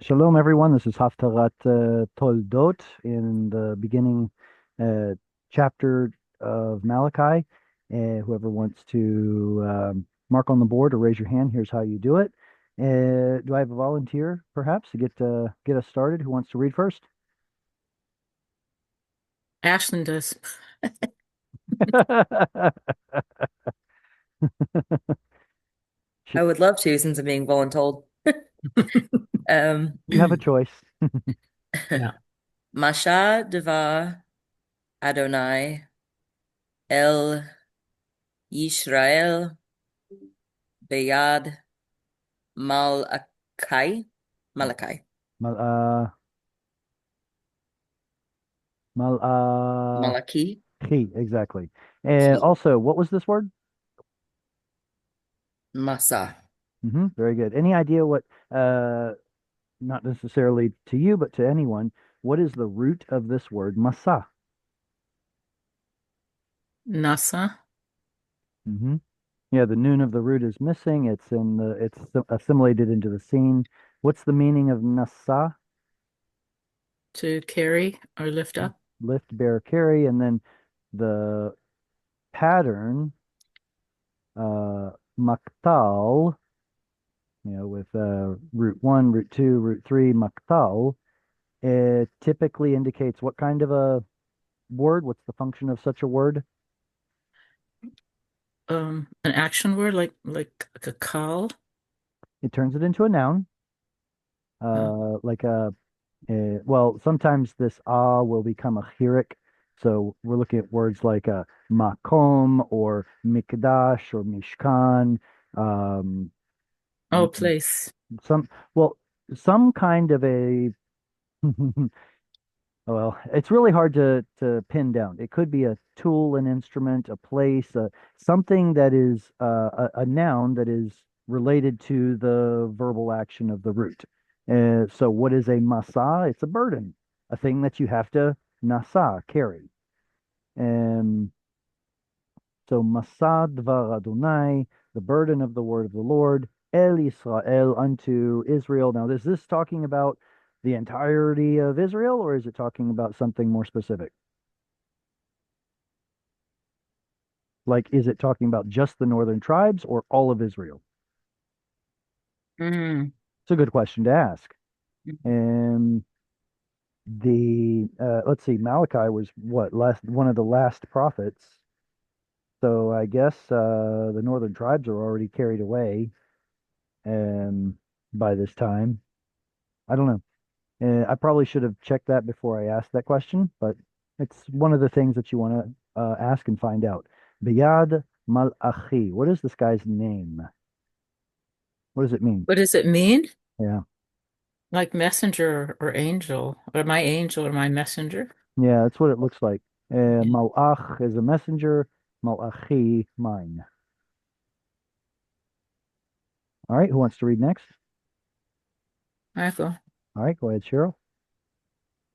Shalom, everyone. This is Haftarah Toldot in the beginning chapter of Malachi. Whoever wants to mark on the board or raise your hand, here's how you do it. Do I have a volunteer, perhaps, to get us started? Who wants to read first? Ashland does. Sh- I would love to since I'm being voluntold. Um, You have a choice. Yeah. Masha Deva Adonai El Yisrael Beyad Malachi Malachi Mal, mal, Malachi exactly. And Ki also, what was this word? Masa. Very good. Any idea what not necessarily to you, but to anyone, what is the root of this word, masa? Nasa hmm Yeah, the noon of the root is missing. It's assimilated into the scene. What's the meaning of nasa? to carry or lift up. Lift, bear, carry, and then the pattern, maktal, with root one, root two, root three, maktal. It typically indicates what kind of a word? What's the function of such a word? An action word like a call. It turns it into a noun. Uh, Like well, sometimes this will become a chirik. So we're looking at words like makom or mikdash or mishkan. Um, oh, place. some, well, some kind of a, well, it's really hard to pin down. It could be a tool, an instrument, a place, something that is a noun that is related to the verbal action of the root. So what is a masa? It's a burden, a thing that you have to nasa, carry. And so masa dvar Adonai, the burden of the word of the Lord, El Israel, unto Israel. Now, is this talking about the entirety of Israel, or is it talking about something more specific? Like, is it talking about just the northern tribes or all of Israel? Mm. It's a good question to ask. And the let's see, Malachi was what last one of the last prophets. So I guess the northern tribes are already carried away um, by this time. I don't know. I probably should have checked that before I asked that question, but it's one of the things that you want to ask and find out. Biyad Malachi. What is this guy's name? What does it mean? What does it mean? Yeah. Like messenger or angel, or my angel or my messenger? Yeah, that's what it looks like. Malach is a messenger. Malachi, mine. All right, who wants to read next? I go. All right, go ahead, Cheryl.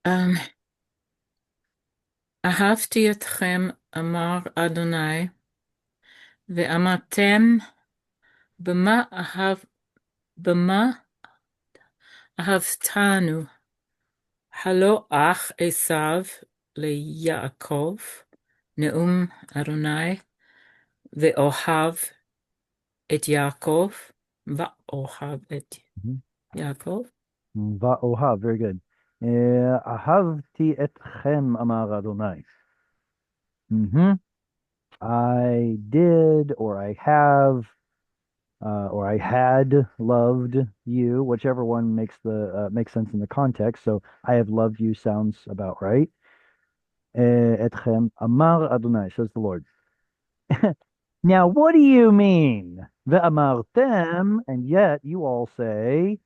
Um, אהבתי אתכם, אמר אדוני, ואמרתם, במה אהב, במה אהבתנו, הלא אח עשיו ליעקב, נאום אדוני, ואוהב את יעקב, ואוהב את Mhm. יעקב. Va'oha, very good. Ahavti etchem, amar Adonai. hmm I did, or I have, or I had loved you, whichever one makes sense in the context. So I have loved you sounds about right. Etchem, amar Adonai, says the Lord. Now, what do you mean? Ve'amartem, and yet you all say,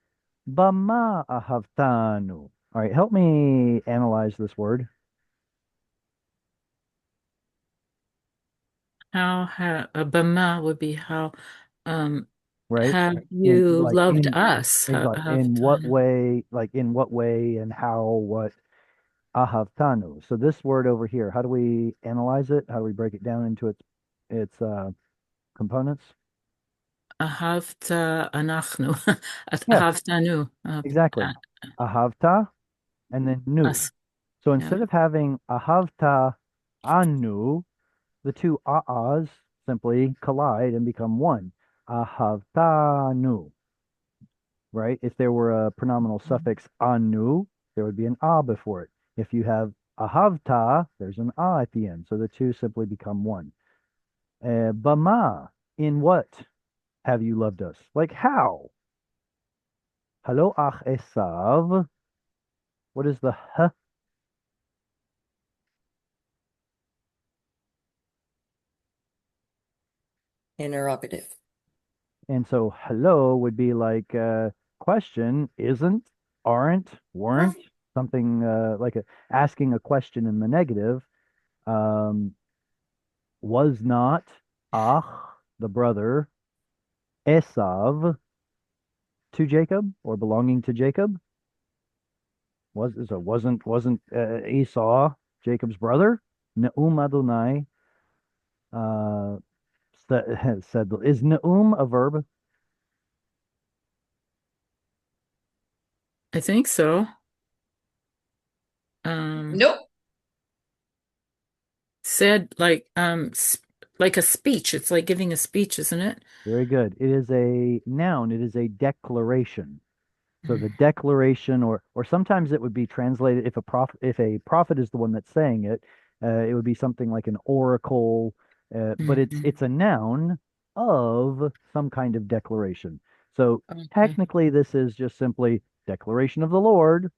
Bama ahavtanu. All right, help me analyze this word, Bama would be how, um, right? have In you like loved us? in like Have in what done. way, and how, what ahavtanu. So this word over here, how do we analyze it? How do we break it down into its components? אהבת אנחנו, Yeah, אהבתנו, exactly. ahavta, and then nu. Us. So Yeah. instead of having ahavta anu, the two a's simply collide and become one. Ahavta nu, right? If there were a pronominal suffix anu, there would be an a before it. If you have ahavta, there's an a at the end. So the two simply become one. Bama, in what have you loved us? Like how? Hello, ach esav. What is the h? Interrogative. And so hello would be like question, isn't, aren't, weren't, something like asking a question in the negative. Um, was not ach, the brother, Esav to Jacob or belonging to Jacob? Wasn't Esau Jacob's brother? Ne'um Adonai uh, said, is Ne'um a verb? I think so. Um, Nope. said like a speech. It's like giving a speech, isn't it? Very good. It is a noun. It is a declaration. So Mm-hmm. the declaration, or sometimes it would be translated if a prophet is the one that's saying it, it would be something like an oracle, but it's a noun of some kind of declaration. So Okay. technically, this is just simply declaration of the Lord,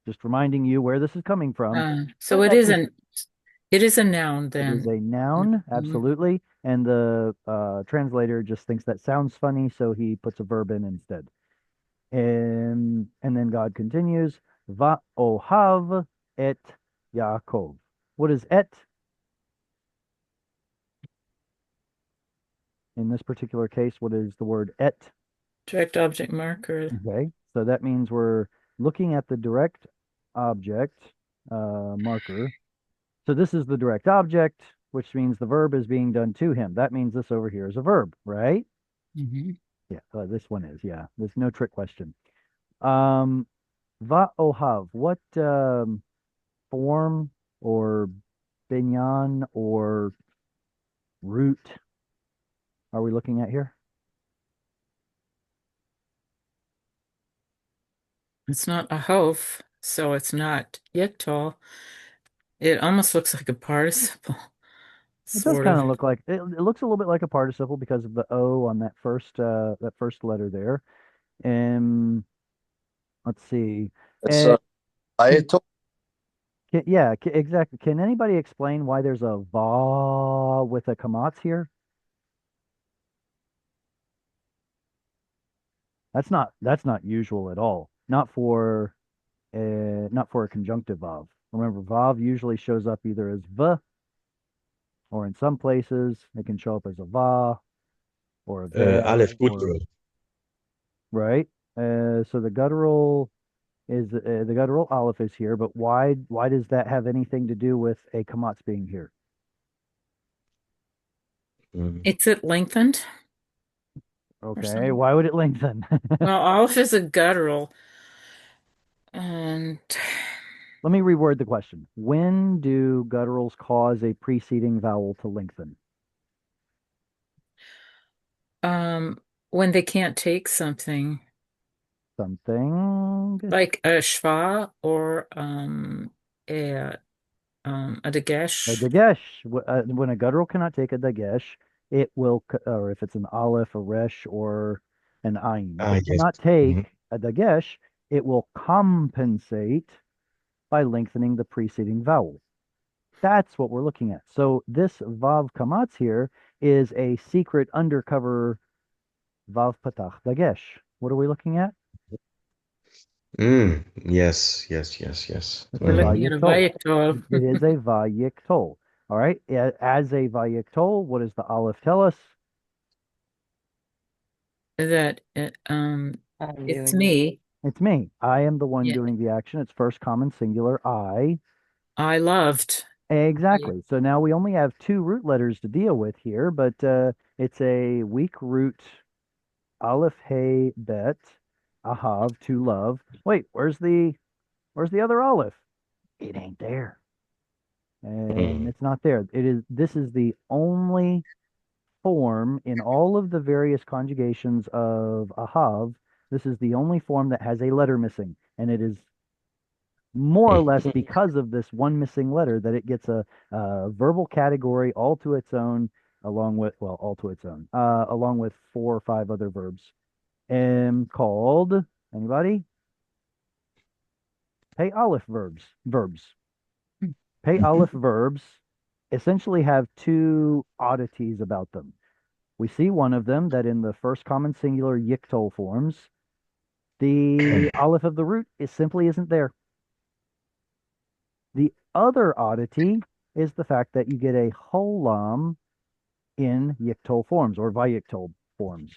just reminding you where this is coming from. So But it is a noun it is then. a noun, Mhm. absolutely, and the translator just thinks that sounds funny, so he puts a verb in instead. And then God continues, Va'ohav et Yaakov. What is et in this particular case? What is the word et? Direct object marker. Okay, so that means we're looking at the direct object marker. So this is the direct object, which means the verb is being done to him. That means this over here is a verb, right? Hmm. Yeah, this one is. Yeah, there's no trick question. Um, Va'ohav. What form or binyan or root are we looking at here? It's not a hof, so it's not yiktol. It almost looks like a participle, It does sort kind of. of look like it looks a little bit like a participle because of the O on that first letter there. And let's see. It's Uh, I can, told yeah, exactly. Can anybody explain why there's a va with a kamatz here? That's not usual at all. Not for a conjunctive vav. Remember, vav usually shows up either as v, or in some places it can show up as a va or a ve, Aleph or guttural. right. So the guttural aleph is here, but why does that have anything to do with a kamatz being here? Mm. It's it lengthened or Okay, something. why would it lengthen? Well, aleph is a guttural, and Let me reword the question. When do gutturals cause a preceding vowel to lengthen? um, when they can't take something Something. like a schwa or a A dagesh. dagesh. When a guttural cannot take a dagesh, it will, or if it's an aleph, a resh, or an ayin. If Ah, it yes. cannot Mhm. take a dagesh, it will compensate by lengthening the preceding vowel. That's what we're looking at. So this vav kamatz here is a secret undercover vav patach dagesh. What are we looking at? Yes, yes, yes, yes. It's a We're looking at a vayiktol. vayiktol It is a vayiktol. All right. As a vayiktol, what does the aleph tell us? that I'm it's doing it. me. It's me. I am the one Yeah, doing the action. It's first common singular, I. I loved. Yeah. Exactly. So now we only have two root letters to deal with here, but it's a weak root aleph hey bet ahav, to love. Wait, where's the other aleph? It ain't there. And Mm. it's not there. This is the only form in all of the various conjugations of ahav. This is the only form that has a letter missing, and it is more or less because of this one missing letter that it gets a verbal category all to its own, along with, well, all to its own, along with 4 or 5 other verbs, called, anybody? Pay aleph verbs. Pay aleph verbs essentially have two oddities about them. We see one of them, that in the first common singular yiktol forms, the aleph of the root simply isn't there. The other oddity is the fact that you get a holam in yiktol forms or vayiktol forms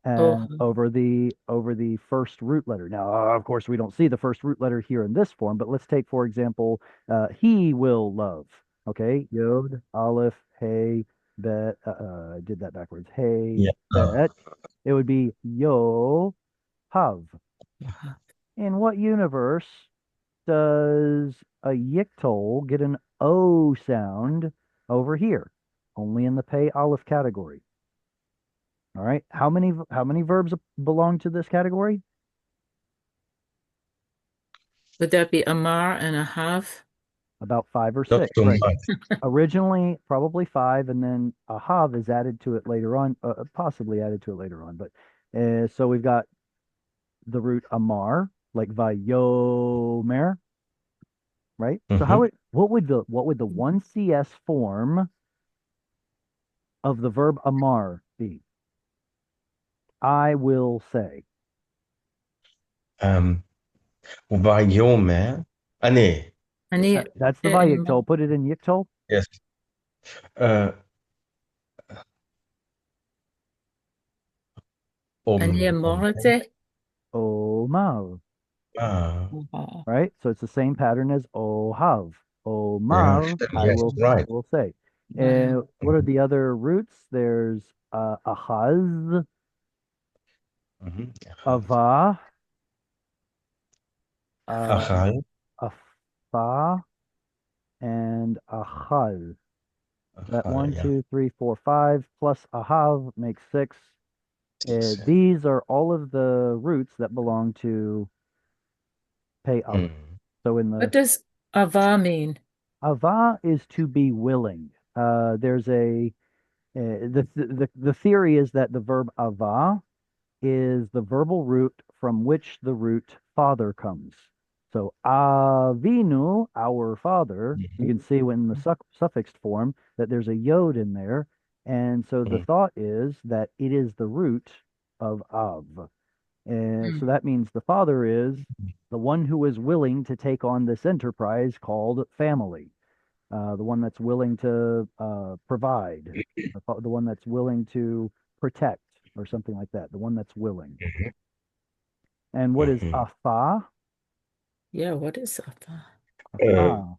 Oh, over the first root letter. Now, of course, we don't see the first root letter here in this form, but let's take, for example, he will love. Okay, yod, aleph, hey, bet. I did that backwards. Hey, Yeah. bet. It would be yo, hav. uh-huh. In what universe does a yiktol get an O sound over here? Only in the pay aleph category. All right. How many verbs belong to this category? Would that be Amar and a half? About 5 or Not 6, too right? much. Originally, probably 5, and then a hav is added to it later on, possibly added to it later on. But so we've got the root amar, like vayomer, right? So Mm-hmm. what would the 1 CS form of the verb amar be? I will say. Vayomer. Ah, nee. Ani That's the vayiktol. Put it in yiktol. Yes. Uh, Ani om. Amorate? Omar, Ah, Uh-huh. right? So it's the same pattern as ohav. yeah, Omar, I yes, will I right. will say. Wow. What are the other roots? There's ahaz, Mhm. avah, uh, Achal. afah, and achal. That Achal, one, yeah. two, three, four, 5 plus ahav makes 6. Six, yeah. These are all of the roots that belong to pei aleph. Mm. So in the What does Ava mean? Ava is to be willing. There's the theory is that the verb ava is the verbal root from which the root father comes. So avinu, our father, you Mhm. can see when the suffixed form that there's a yod in there. And so the Mm. thought is that it is the root of av. And so Hmm. that means the father is the one who is willing to take on this enterprise called family, the one that's willing to provide, the one that's willing to protect, or something like that, the one that's willing. Mhm. And what is Mhm. afa? Yeah, what is Ava? Uh, Afa.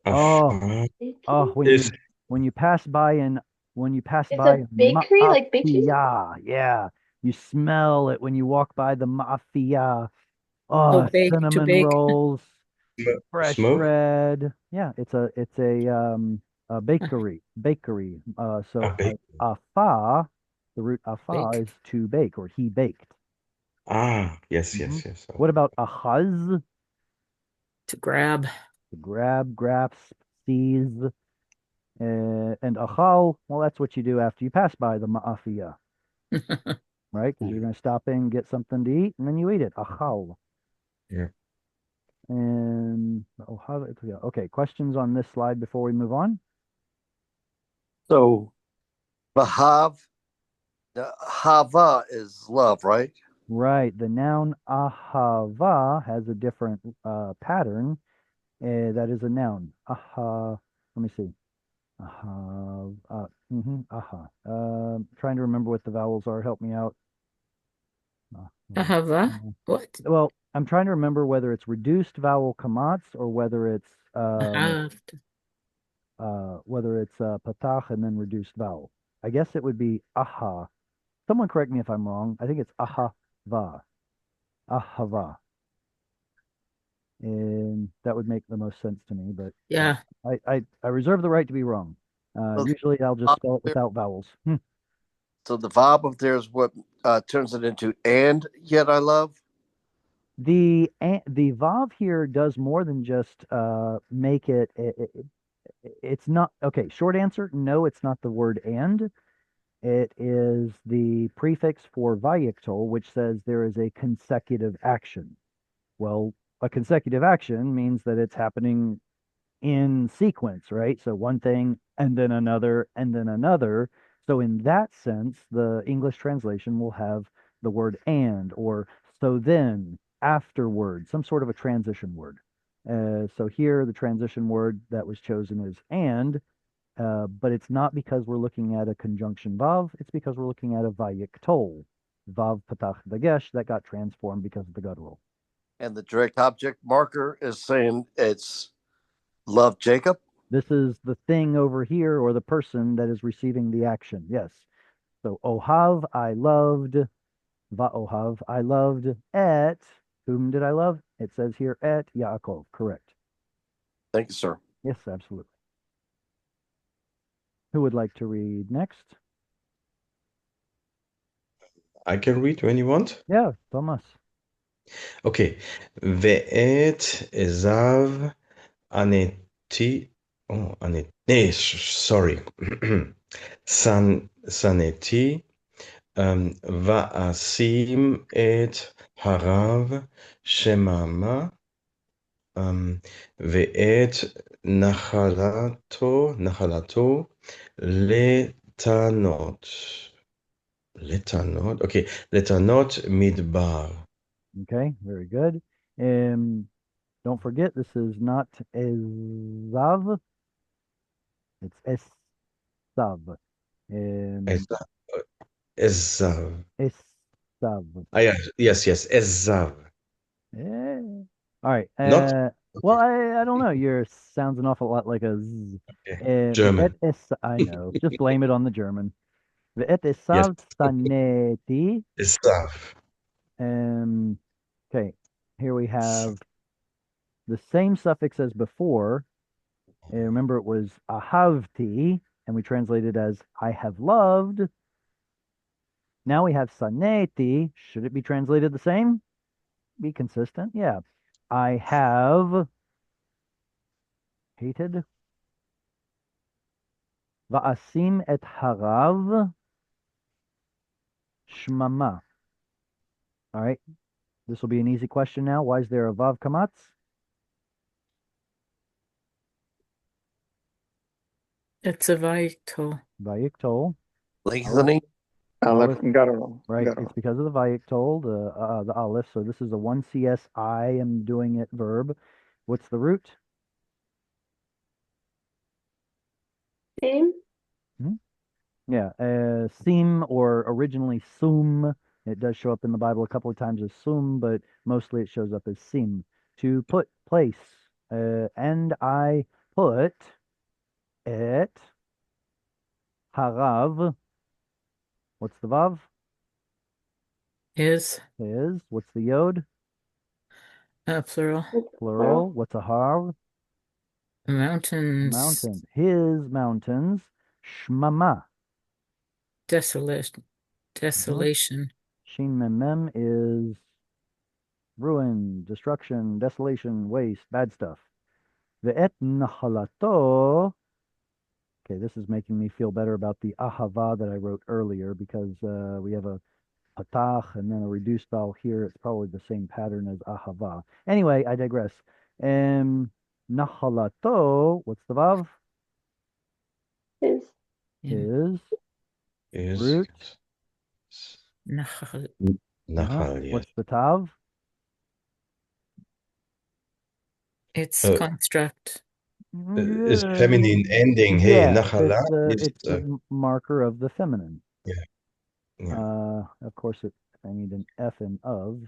Oh, Afar oh, is when you pass by and when you pass It's by a bakery, like bakeries. mafia, yeah, you smell it when you walk by the mafia. Oh, Oh, bake to cinnamon bake. rolls, fresh smoke. bread. Yeah, it's a bakery. A So big. afa, the root afa Bake is to bake, or he baked. Ah, yes, Hmm. yes, yes. What about ahaz? to grab. To grab, grasp, seize. And achal, well, that's what you do after you pass by the ma'afia, right? Because you're going to stop in, get something to eat, and then you eat it. Achal. Yeah. And okay, questions on this slide before we move on? So the hava is love, right? Right. The noun ahava has a different pattern. That is a noun. Aha. Let me see. Aha. Aha. Trying to remember what the vowels are. Help me out. Ahava? What? Well, I'm trying to remember whether it's reduced vowel kamats or Ahav. whether it's patach and then reduced vowel. I guess it would be aha. Someone correct me if I'm wrong. I think it's aha. va, ahava. And that would make the most sense to me, but Yeah. I reserve the right to be wrong. So Usually I'll just spell it without vowels. so the Vav up there is what turns it into and yet I love. The vav here does more than just make it's not okay. Short answer, no, it's not the word and. It is the prefix for vayiktol, which says there is a consecutive action. Well, a consecutive action means that it's happening in sequence, right? So one thing and then another and then another. So in that sense, the English translation will have the word and or so then, afterward, some sort of a transition word. So here the transition word that was chosen is and, but it's not because we're looking at a conjunction vav, it's because we're looking at a vayiktol, vav patach dagesh, that got transformed because of the guttural. And the direct object marker is saying it's love Jacob. This is the thing over here or the person that is receiving the action. Yes. So ohav, I loved, va'ohav, I loved, et, whom did I love? It says here et Yaakov. Correct. Thank you, sir. Yes, absolutely. Who would like to read next? I can read when you want. Yeah, Thomas. Okay. ואת עזב עניתי, sorry. שנאתי, ואשים את הרב שממה, ואת נחלתו לטענות. Okay, לטענות מדבר. Okay, very good. Don't forget, this is not Ezav, it's Esav. עזב. Esav. Yes, עזב. Yeah. All right. Not Well, I don't know. Your sounds an awful lot like a z. German. I know. Just blame it on the German. Ve'et Yes, esav saneti. עזב. Okay. Here we have the same suffix as before. Remember, it was ahavti, and we translated as I have loved. Now we have saneti. Should it be translated the same? Be consistent. Yeah. I have hated. Va'asim et harav shmama. All right. This will be an easy question now. Why is there a vav kamatz? It's a vayiktol. Vayiktol. Lengthening. Aleph. Guttural. Right. Guttural. It's because of the vayiktol, the aleph. So this is a 1cs I am doing it verb. What's the root? Same. Yeah, sim or originally sum. It does show up in the Bible a couple of times as sum, but mostly it shows up as sim. To put, place. And I put et harav. What's the vav? Is What's the yod? plural. Plural. What's a har? Mountains. Mountain. His mountains. Shmama. Desolation. Desolation. Shin mem mem is ruin, destruction, desolation, waste, bad stuff. Ve'et nachalato. Okay, this is making me feel better about the ahava that I wrote earlier because we have a patach and then a reduced vowel here. It's probably the same pattern as ahava. Anyway, I digress. Nachalato, what's the vav? Is. Is root. Nachal. Nachal, yes. What's the tav? It's construct. Is feminine ending. Hey, Yeah, Nachala it's is the marker of the feminine. yeah. Of course, I need an F and of.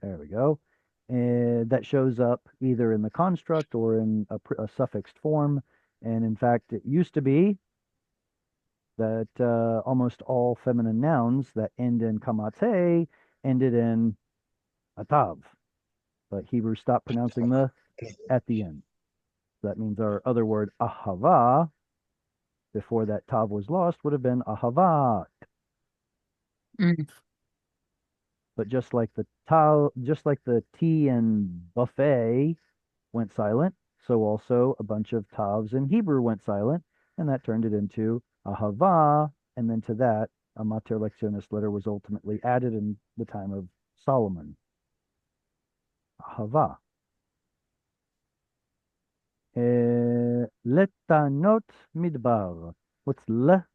There we go. And that shows up either in the construct or in a suffixed form. And in fact, it used to be that almost all feminine nouns that end in kamate ended in a tav, but Hebrews stopped pronouncing the at the end. So that means our other word ahava, before that tav was lost, would have been ahavat. Mm. But just like the T in buffet went silent, so also a bunch of tavs in Hebrew went silent, and that turned it into ahava, and then to that, a mater lectionis letter was ultimately added in the time of Solomon. Ahava. Letanot midbar. What's le?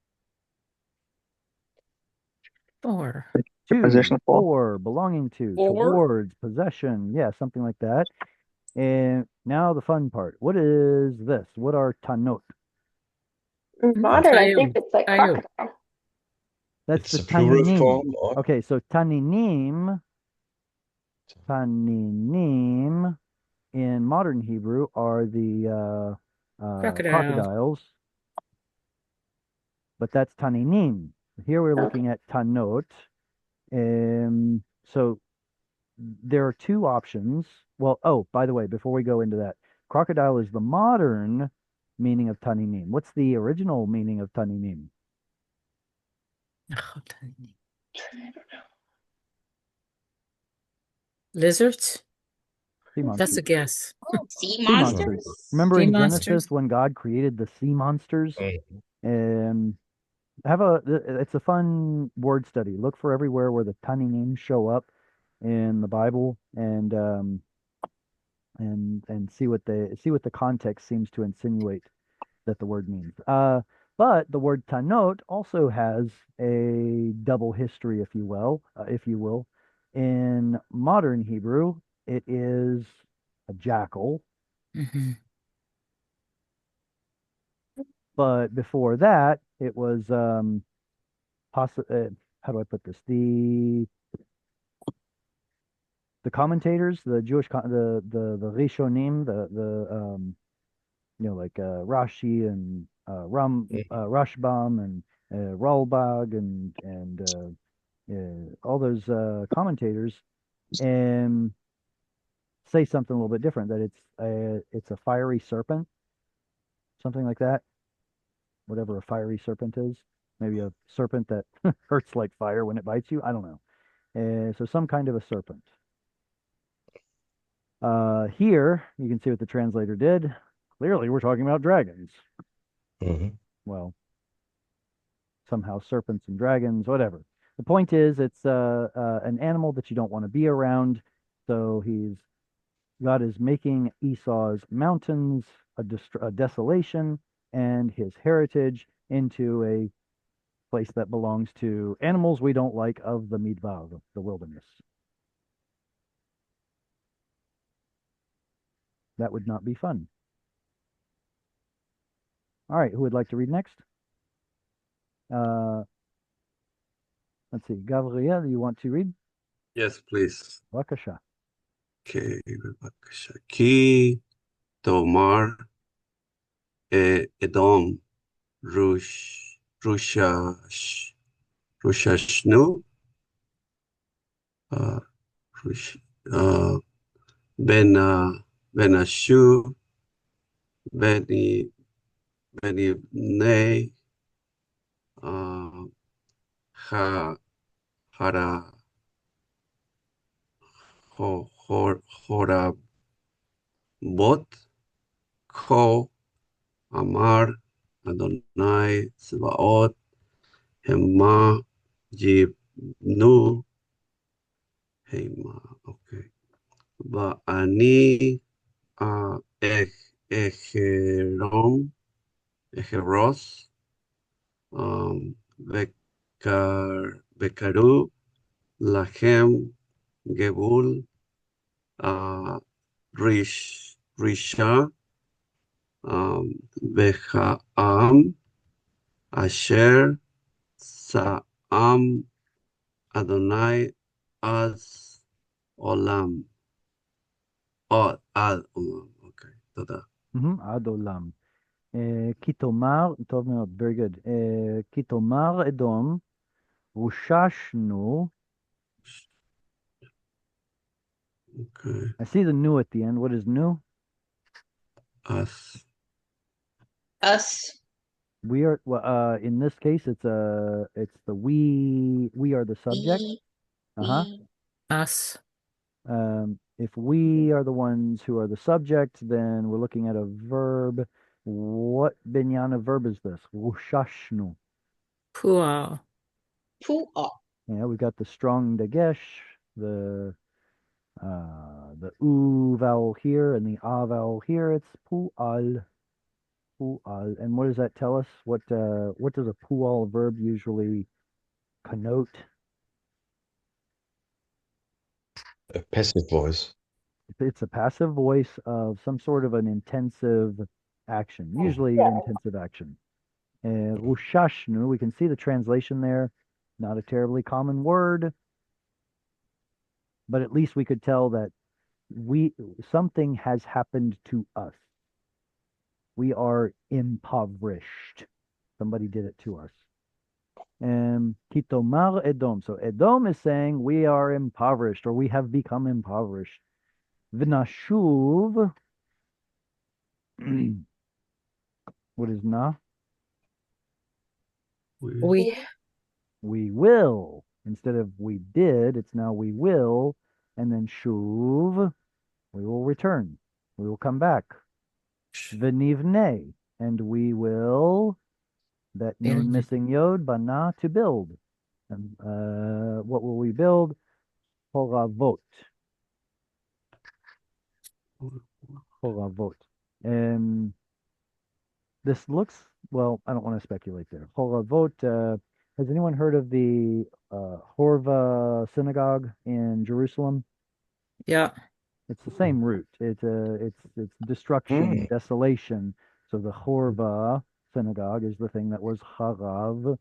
Four. To, Preposition for. for, belonging to, For. towards, possession. Yeah, something like that. And now the fun part. What is this? What are tanot? Modern, I think Tayo. it's like Tayo. crocodile. That's It's the a plural taninim. form or Okay, so taninim in modern Hebrew are the Crocodile. crocodiles, but that's taninim. Here we're Okay. looking at tanot. So there are two options. Well, oh, by the way, before we go into that, crocodile is the modern meaning of taninim. What's the original meaning of taninim? Oh, tiny. Lizards? Sea That's monsters. a guess. Sea Sea monsters? monsters. Remember Sea in monsters? Genesis when God created the sea monsters? Mm. And it's a fun word study. Look for everywhere where the taninim show up in the Bible, and see what the context seems to insinuate that the word means. But the word tanot also has a double history, if you will. In modern Hebrew, it is a jackal, Hmm. but before that, it was how do I put this? The commentators, the Jewish the Rishonim, like Rashi and Rashbam and Ralbag and all those commentators, and say something a little bit different, that it's a fiery serpent, something like that. Whatever a fiery serpent is, maybe a serpent that hurts like fire when it bites you. I don't know. So some kind of a serpent. Here you can see what the translator did. Clearly, we're talking about dragons. Mhm. Well, somehow serpents and dragons, whatever. The point is, it's an animal that you don't want to be around. So God is making Esau's mountains a desolation, and his heritage into a place that belongs to animals we don't like of the midbar, the wilderness. That would not be fun. All right, who would like to read next? Let's see. Gabriel, you want to read? Yes, please. Bakasha. Okay, בבקשה. כי תאמר אדום רוששנו uh, רוש- uh, בין השוב בני בני uh, ח- חרה- חורבות כה אמר אדוני צבאות המה יבנו המה, אוקיי. ואני אחרוס וקראו לכם גבול רישה והעם אשר שם אדוני אז עולם. עד עולם, אוקיי, תודה. עד עולם. כי תאמר, טוב מאוד, very good. כי תאמר אדום, רוששנו Okay. I see the nu at the end. What is nu? Us. Us. We are, well, in this case, it's the we are the subject. E. Uh-huh. E. Us. If we are the ones who are the subject, then we're looking at a verb. What binyana verb is this? Wushashnu. Pual. Pu'a. Yeah, we've got the strong dagesh, the u vowel here and the a vowel here. It's pu'al. Pu'al. And what does that tell us? What does a pu'al verb usually connote? A passive voice. It's a passive voice of some sort of an intensive action, usually intensive action. Rushashnu, we can see the translation there. Not a terribly common word, but at least we could tell that something has happened to us. We are impoverished. Somebody did it to us. Kitomar Edom. So Edom is saying we are impoverished or we have become impoverished. V'nashuv. What is na? We. We will. Instead of we did, it's now we will. And then shuv, we will return. We will come back. V'nivne. And we will, that nun And missing yod, bana, to build. And what will we build? Horavot. Horavot. This looks, well, I don't want to speculate there. Horavot, has anyone heard of the Horva synagogue in Jerusalem? yeah. It's the same root. It's destruction, desolation. So the Horva synagogue is the thing that was Harav,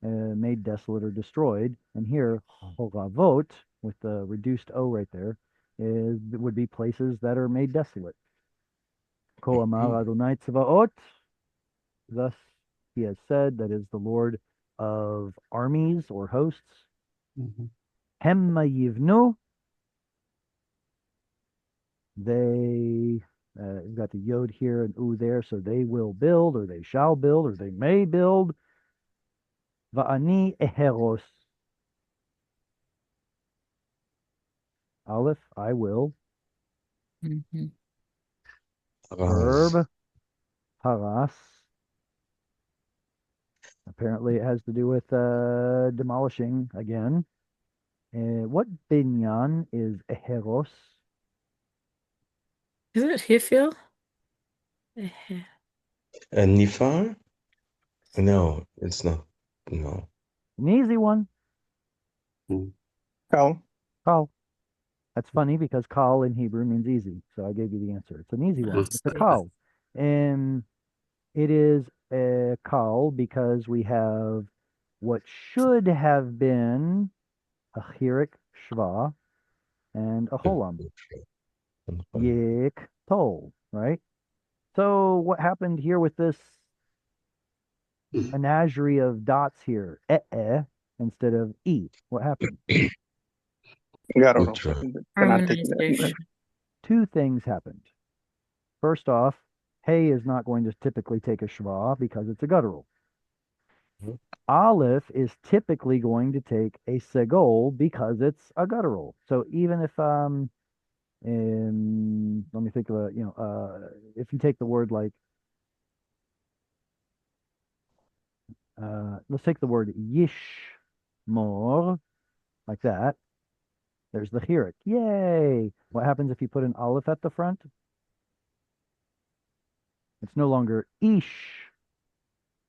made desolate or destroyed. And here, Horavot, with the reduced O right there, would be places that are made desolate. Ko amar Adonai Tzvaot. Thus he has said, that is the Lord of armies or hosts. Hemma yivnu. They, you've got the yod here and u there, so they will build, or they shall build, or they may build. Va'ani eheros. Aleph, I will. Mhm. Verb, haras. Apparently it has to do with demolishing again. What binyan is eheros? Is it Hifil? And Nifar? No, it's not. No. An easy one. Kal. Kal. That's funny because kal in Hebrew means easy. So I gave you the answer. It's an easy one. It's a kal. And it is a kal because we have what should have been a chirik shva and a cholam. Yik tol, right? So what happened here with this menagerie of dots here? Instead of e. What happened? Garoro. Good try. Phonetic. Harmonization. Two things happened. First off, hey is not going to typically take a shva because it's a guttural. Aleph is typically going to take a segol because it's a guttural. So even if let me think of if you take the word like let's take the word yishmor like that. There's the chirik. Yay! What happens if you put an aleph at the front? It's no longer ish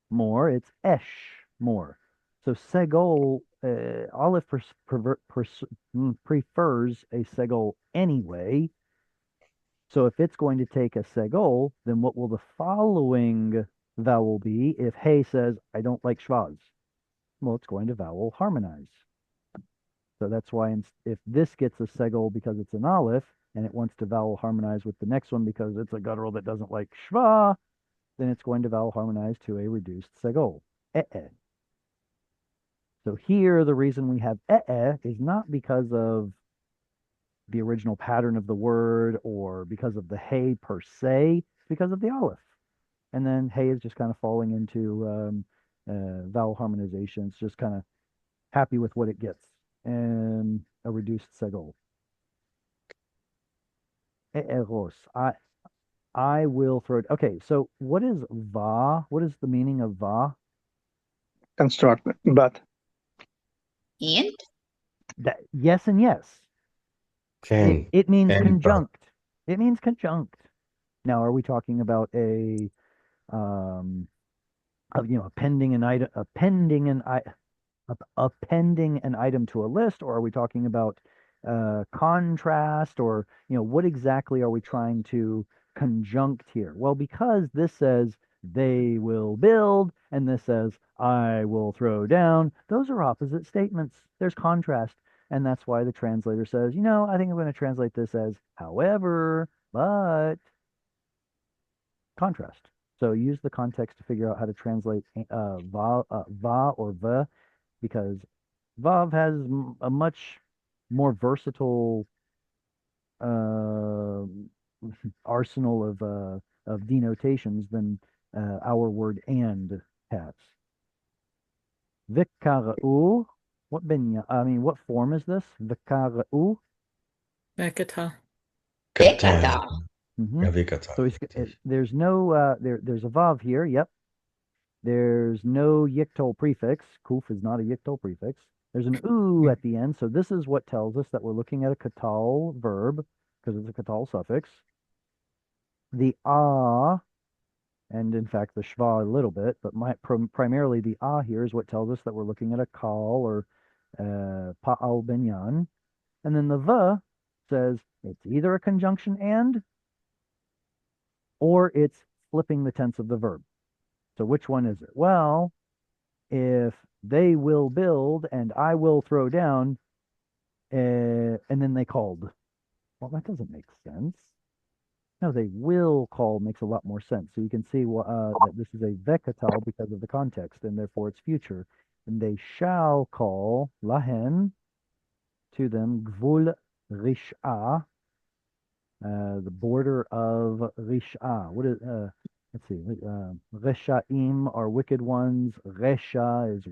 more, it's esh more. So segol, Aleph prefers a segol anyway. So if it's going to take a segol, then what will the following vowel be if hey says, I don't like shvaz? Well, it's going to vowel harmonize. So that's why if this gets a segol because it's an Aleph, and it wants to vowel harmonize with the next one because it's a guttural that doesn't like shva, then it's going to vowel harmonize to a reduced segol. So here, the reason we have is not because of the original pattern of the word or because of the hey per se, it's because of the aleph. And then hey is just kind of falling into vowel harmonization. It's just kind of happy with what it gets and a reduced segol. Eros. I will throw it. Okay, so what is va? What is the meaning of va? Construct, but And Yes and yes. Can. It means And conjunct. It means conjunct. Now, are we talking about a appending an item, appending an item to a list, or are we talking about contrast, or what exactly are we trying to conjunct here? Well, because this says they will build and this says I will throw down, those are opposite statements. There's contrast, and that's why the translator says, I think I'm going to translate this as however, but contrast. So use the context to figure out how to translate va or va, because Vav has a much more versatile uh, arsenal of denotations than our word and has. Vikara'u, what form is this? Vikara'u. Bekata. Bekata. Vikata. So there's no there's a vav here. Yep. There's no yiktol prefix. Kuf is not a yiktol prefix. There's an oo at the end. So this is what tells us that we're looking at a katal verb because it's a katal suffix. The ah, and in fact the shva a little bit, but primarily the ah here is what tells us that we're looking at a kal or pa'al benyan. And then the va says it's either a conjunction and or it's flipping the tense of the verb. So which one is it? Well, if they will build and I will throw down, and then they called. Well, that doesn't make sense. No, they will call makes a lot more sense. So you can see that this is a vekatal because of the context, and therefore it's future. And they shall call lahen to them gvul rish'ah, the border of rish'ah. What is let's see. Reshaim are wicked ones. Resha is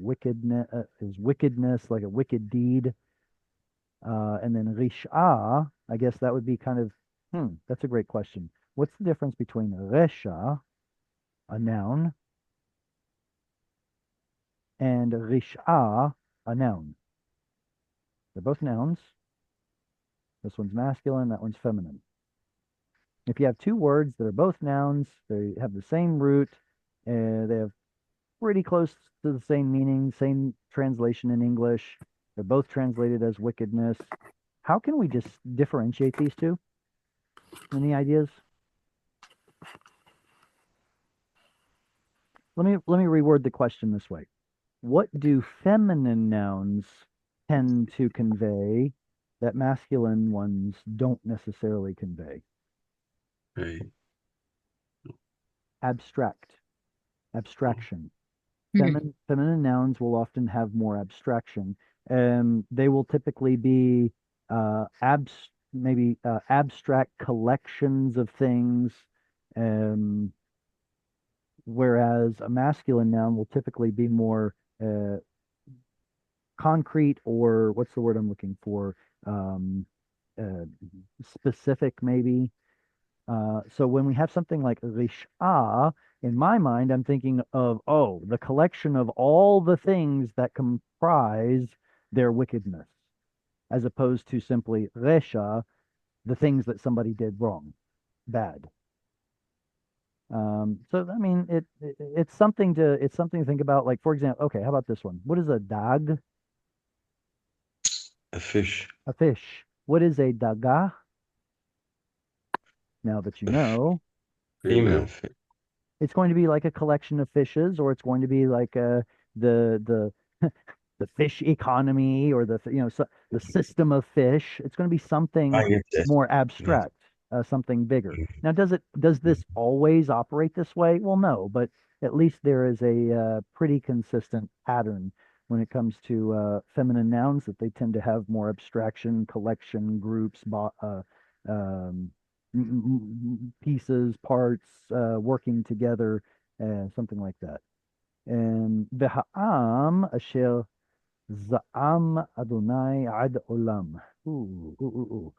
wickedness, like a wicked deed. And then Rish'a, I guess that would be kind of, that's a great question. What's the difference between Resha, a noun, and Rish'a, a noun? They're both nouns. This one's masculine, that one's feminine. If you have two words that are both nouns, they have the same root, they have pretty close to the same meaning, same translation in English. They're both translated as wickedness. How can we just differentiate these two? Any ideas? Let me reword the question this way. What do feminine nouns tend to convey that masculine ones don't necessarily convey? Okay. Abstraction. Hmm. Feminine nouns will often have more abstraction. They will typically be abstract collections of things, whereas a masculine noun will typically be more concrete, or what's the word I'm looking for? Specific, maybe. So when we have something like rish'ah, in my mind, I'm thinking of, the collection of all the things that comprise their wickedness, as opposed to simply resha, the things that somebody did wrong, bad. So I mean, it's something to think about. Like, for example, okay, how about this one? What is a dag? A fish. A fish. What is a daga? Now that you know, Female fish. it's going to be like a collection of fishes, or it's going to be like the the fish economy, or the the system of fish. It's going to be something Yes. more abstract, something bigger. Now, does this always operate this way? Well, no, but at least there is a pretty consistent pattern when it comes to feminine nouns, that they tend to have more abstraction, collection, groups, pieces, parts, working together, something like that. And V'ha'am asher za'am Adonai ad olam. Ooh, ooh, ooh, ooh.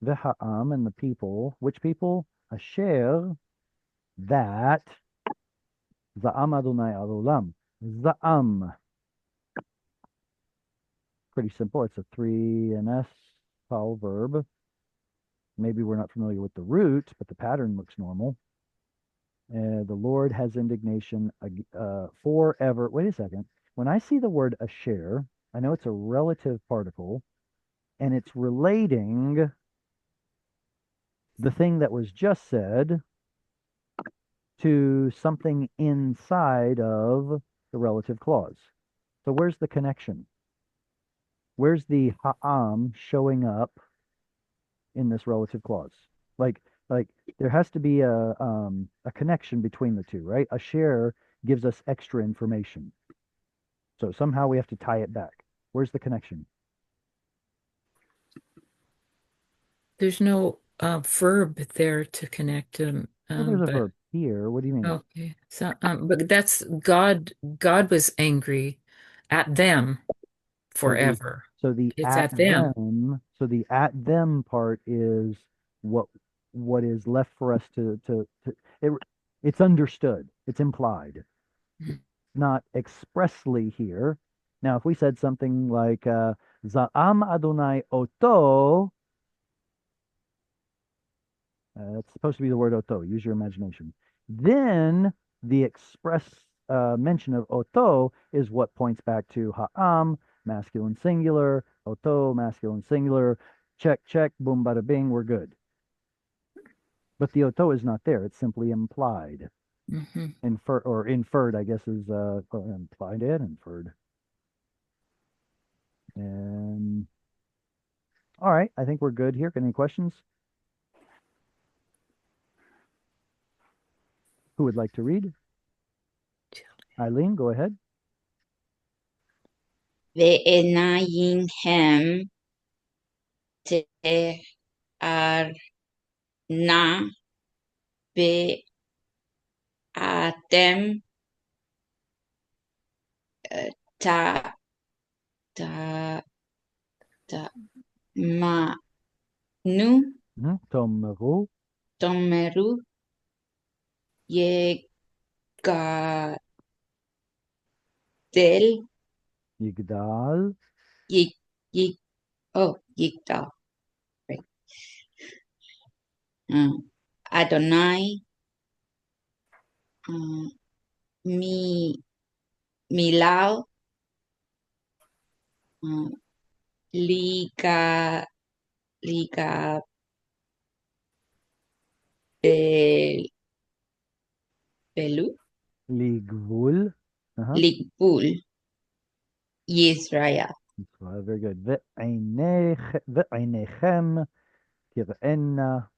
V'ha'am, and the people. Which people? Asher, that. Za'am Adonai ad olam. Za'am. Pretty simple. It's a 3NS vowel verb. Maybe we're not familiar with the root, but the pattern looks normal. The Lord has indignation forever. Wait a second. When I see the word asher, I know it's a relative particle, and it's relating the thing that was just said to something inside of the relative clause. So where's the connection? Where's the ha'am showing up in this relative clause? Like there has to be a connection between the two, right? A share gives us extra information. So somehow we have to tie it back. Where's the connection? There's no verb there to connect them. Well, there's a But verb here. What do you mean? okay, so but that's God. God was angry at them forever. So the It's at at them. them. So the at them part is what is left for us to it's understood. It's implied, not expressly here. Now, if we said something like Za'am Adonai Oto, it's supposed to be the word Oto. Use your imagination. Then the express mention of Oto is what points back to Ha'am, masculine singular, Oto, masculine singular. Check, check, boom, bada bing, we're good. But the Oto is not there. It's simply implied. Inferred, I guess, is implied and inferred. And all right, I think we're good here. Any questions? Who would like to read? Eileen, go ahead. Ve'enayinhem te'arna be'atem ta ta ta manu Tomeru. tomeru yegadel Yigdal. yig yigdal, right? Adonai Milal Liga Belu Ligvul. Ligbul Yisrael. Very good. Ve'einechem tir'enna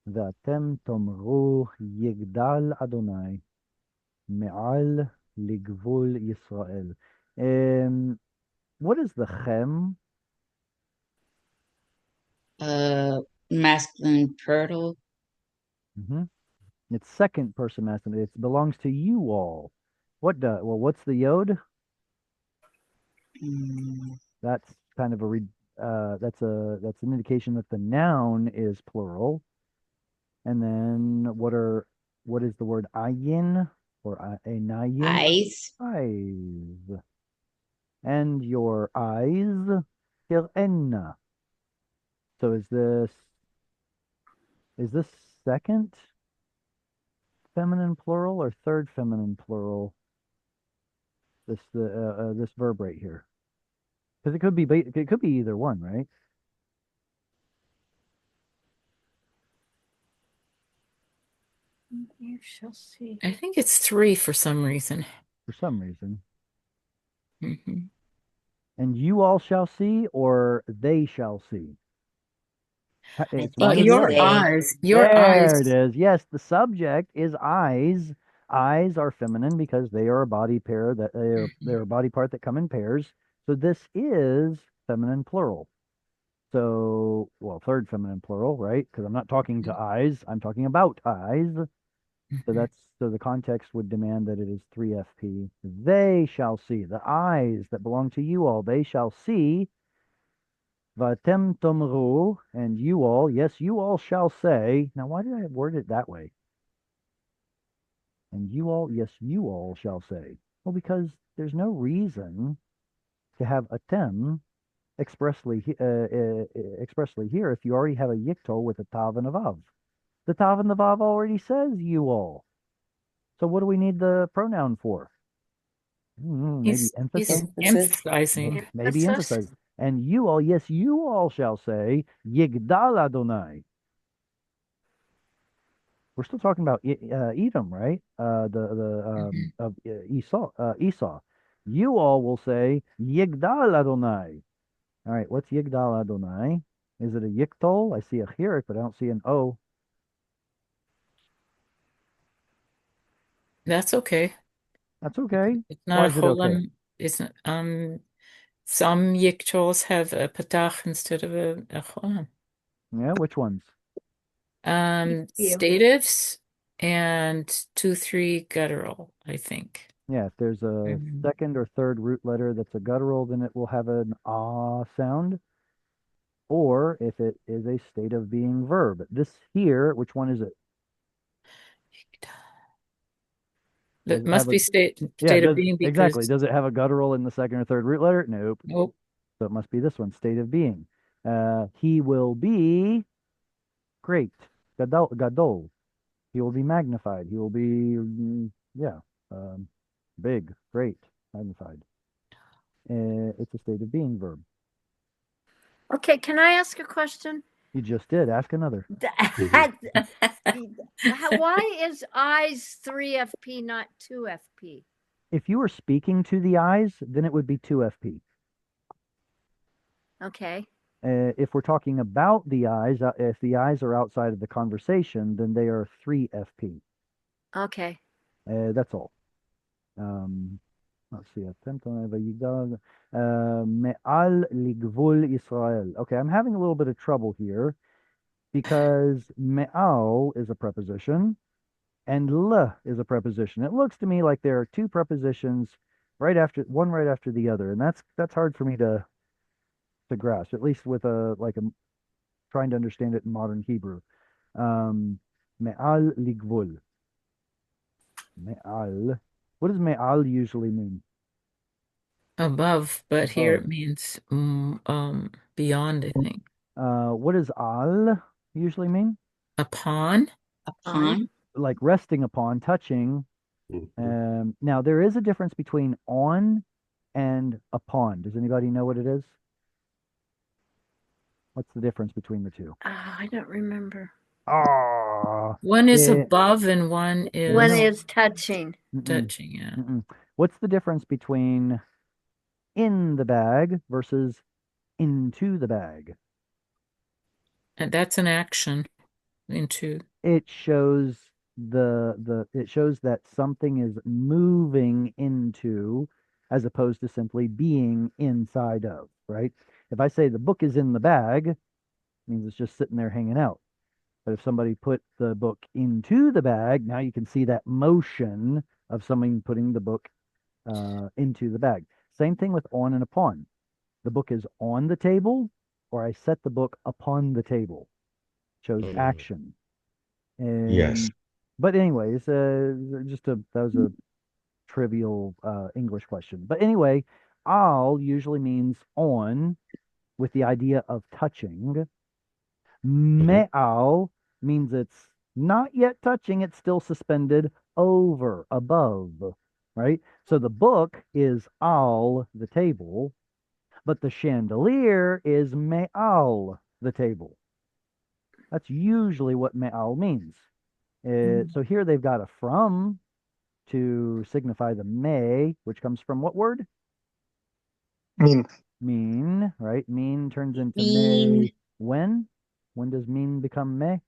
ve'atem tomru yigdal Adonai me'al ligvul Yisrael. What is the chem? Masculine plural. It's second person masculine. It belongs to you all. What's the yod? That's kind of that's an indication that the noun is plural. And then what is the word ayin or enayin? Eyes. Eyes. And your eyes, hir'enna. So is this second feminine plural or third feminine plural? This verb right here, because it could be either one, right? You shall see. I think it's 3 for some reason. For some reason. Mm-hmm. And you all shall see, or they shall see. It's think one or it's the Your other. they. eyes, your There eyes. it is. Yes, the subject is eyes. Eyes are feminine because they are a body pair that they're a body part that come in pairs. So this is feminine plural. So, well, third feminine plural, right? Because I'm not talking to eyes, I'm talking about eyes. So the context would demand that it is 3FP. They shall see. The eyes that belong to you all, they shall see. Vatem tomru, and you all, yes, you all shall say. Now, why did I word it that way? And you all, yes, you all shall say. Well, because there's no reason to have atem expressly expressly here if you already have a yiktol with a tav and a vav. The tav and the vav already says you all. So what do we need the pronoun for? Maybe He's emphasize. emphasizing. Maybe emphasize. And you all, yes, you all shall say Yigdal Adonai. We're still talking about Edom, right? Of Esau. You all will say Yigdal Adonai. All right, what's Yigdal Adonai? Is it a yiktol? I see a chirik, but I don't see an O. That's okay. That's okay. It's Why not is it okay? cholam. Isn't some yiktols have a patach instead of a cholam. Yeah, which ones? Statives and 2-3 guttural, I think. Yeah, if there's a second or third root letter that's a guttural, then it will have an ah sound. Or if it is a state of being verb. This here, which one is it? Does That it have must be state yeah, of being exactly. because Does it have a guttural in the second or third root letter? Nope. nope. So it must be this one, state of being. He will be great. Gadol. He will be magnified. He will be, big, great, magnified. It's a state of being verb. Okay, can I ask a question? You just did. Ask another. Why is eyes 3FP, not 2FP? If you were speaking to the eyes, then it would be 2FP. Okay. If we're talking about the eyes, if the eyes are outside of the conversation, then they are 3FP. Okay. That's all. Let's see. Me'al ligvul Israel. Okay, I'm having a little bit of trouble here because me'al is a preposition and l is a preposition. It looks to me like there are two prepositions right after the other, and that's hard for me to grasp, at least with a trying to understand it in modern Hebrew. Me'al ligvul. Me'al. What does me'al usually mean? Above, but here Above. it means beyond, I think. What does al usually mean? Upon. Like resting upon, touching. Now there is a difference between on and upon. Does anybody know what it is? What's the difference between the two? I don't remember. One is above and one is touching. touching, yeah. What's the difference between in the bag versus into the bag? And that's an action. Into. It shows it shows that something is moving into as opposed to simply being inside of, right? If I say the book is in the bag, it means it's just sitting there hanging out. But if somebody put the book into the bag, now you can see that motion of someone putting the book into the bag. Same thing with on and upon. The book is on the table, or I set the book upon the table. Shows action. Yes. But anyways, that was a trivial English question. But anyway, al usually means on with the idea of touching. Me'al means it's not yet touching, it's still suspended over, above, right? So the book is al the table, but the chandelier is me'al the table. That's usually what me'al means. So here they've got a from to signify the me, which comes from what word? Mean. Mean, right? Mean turns into Mean. me when? When does mean become me?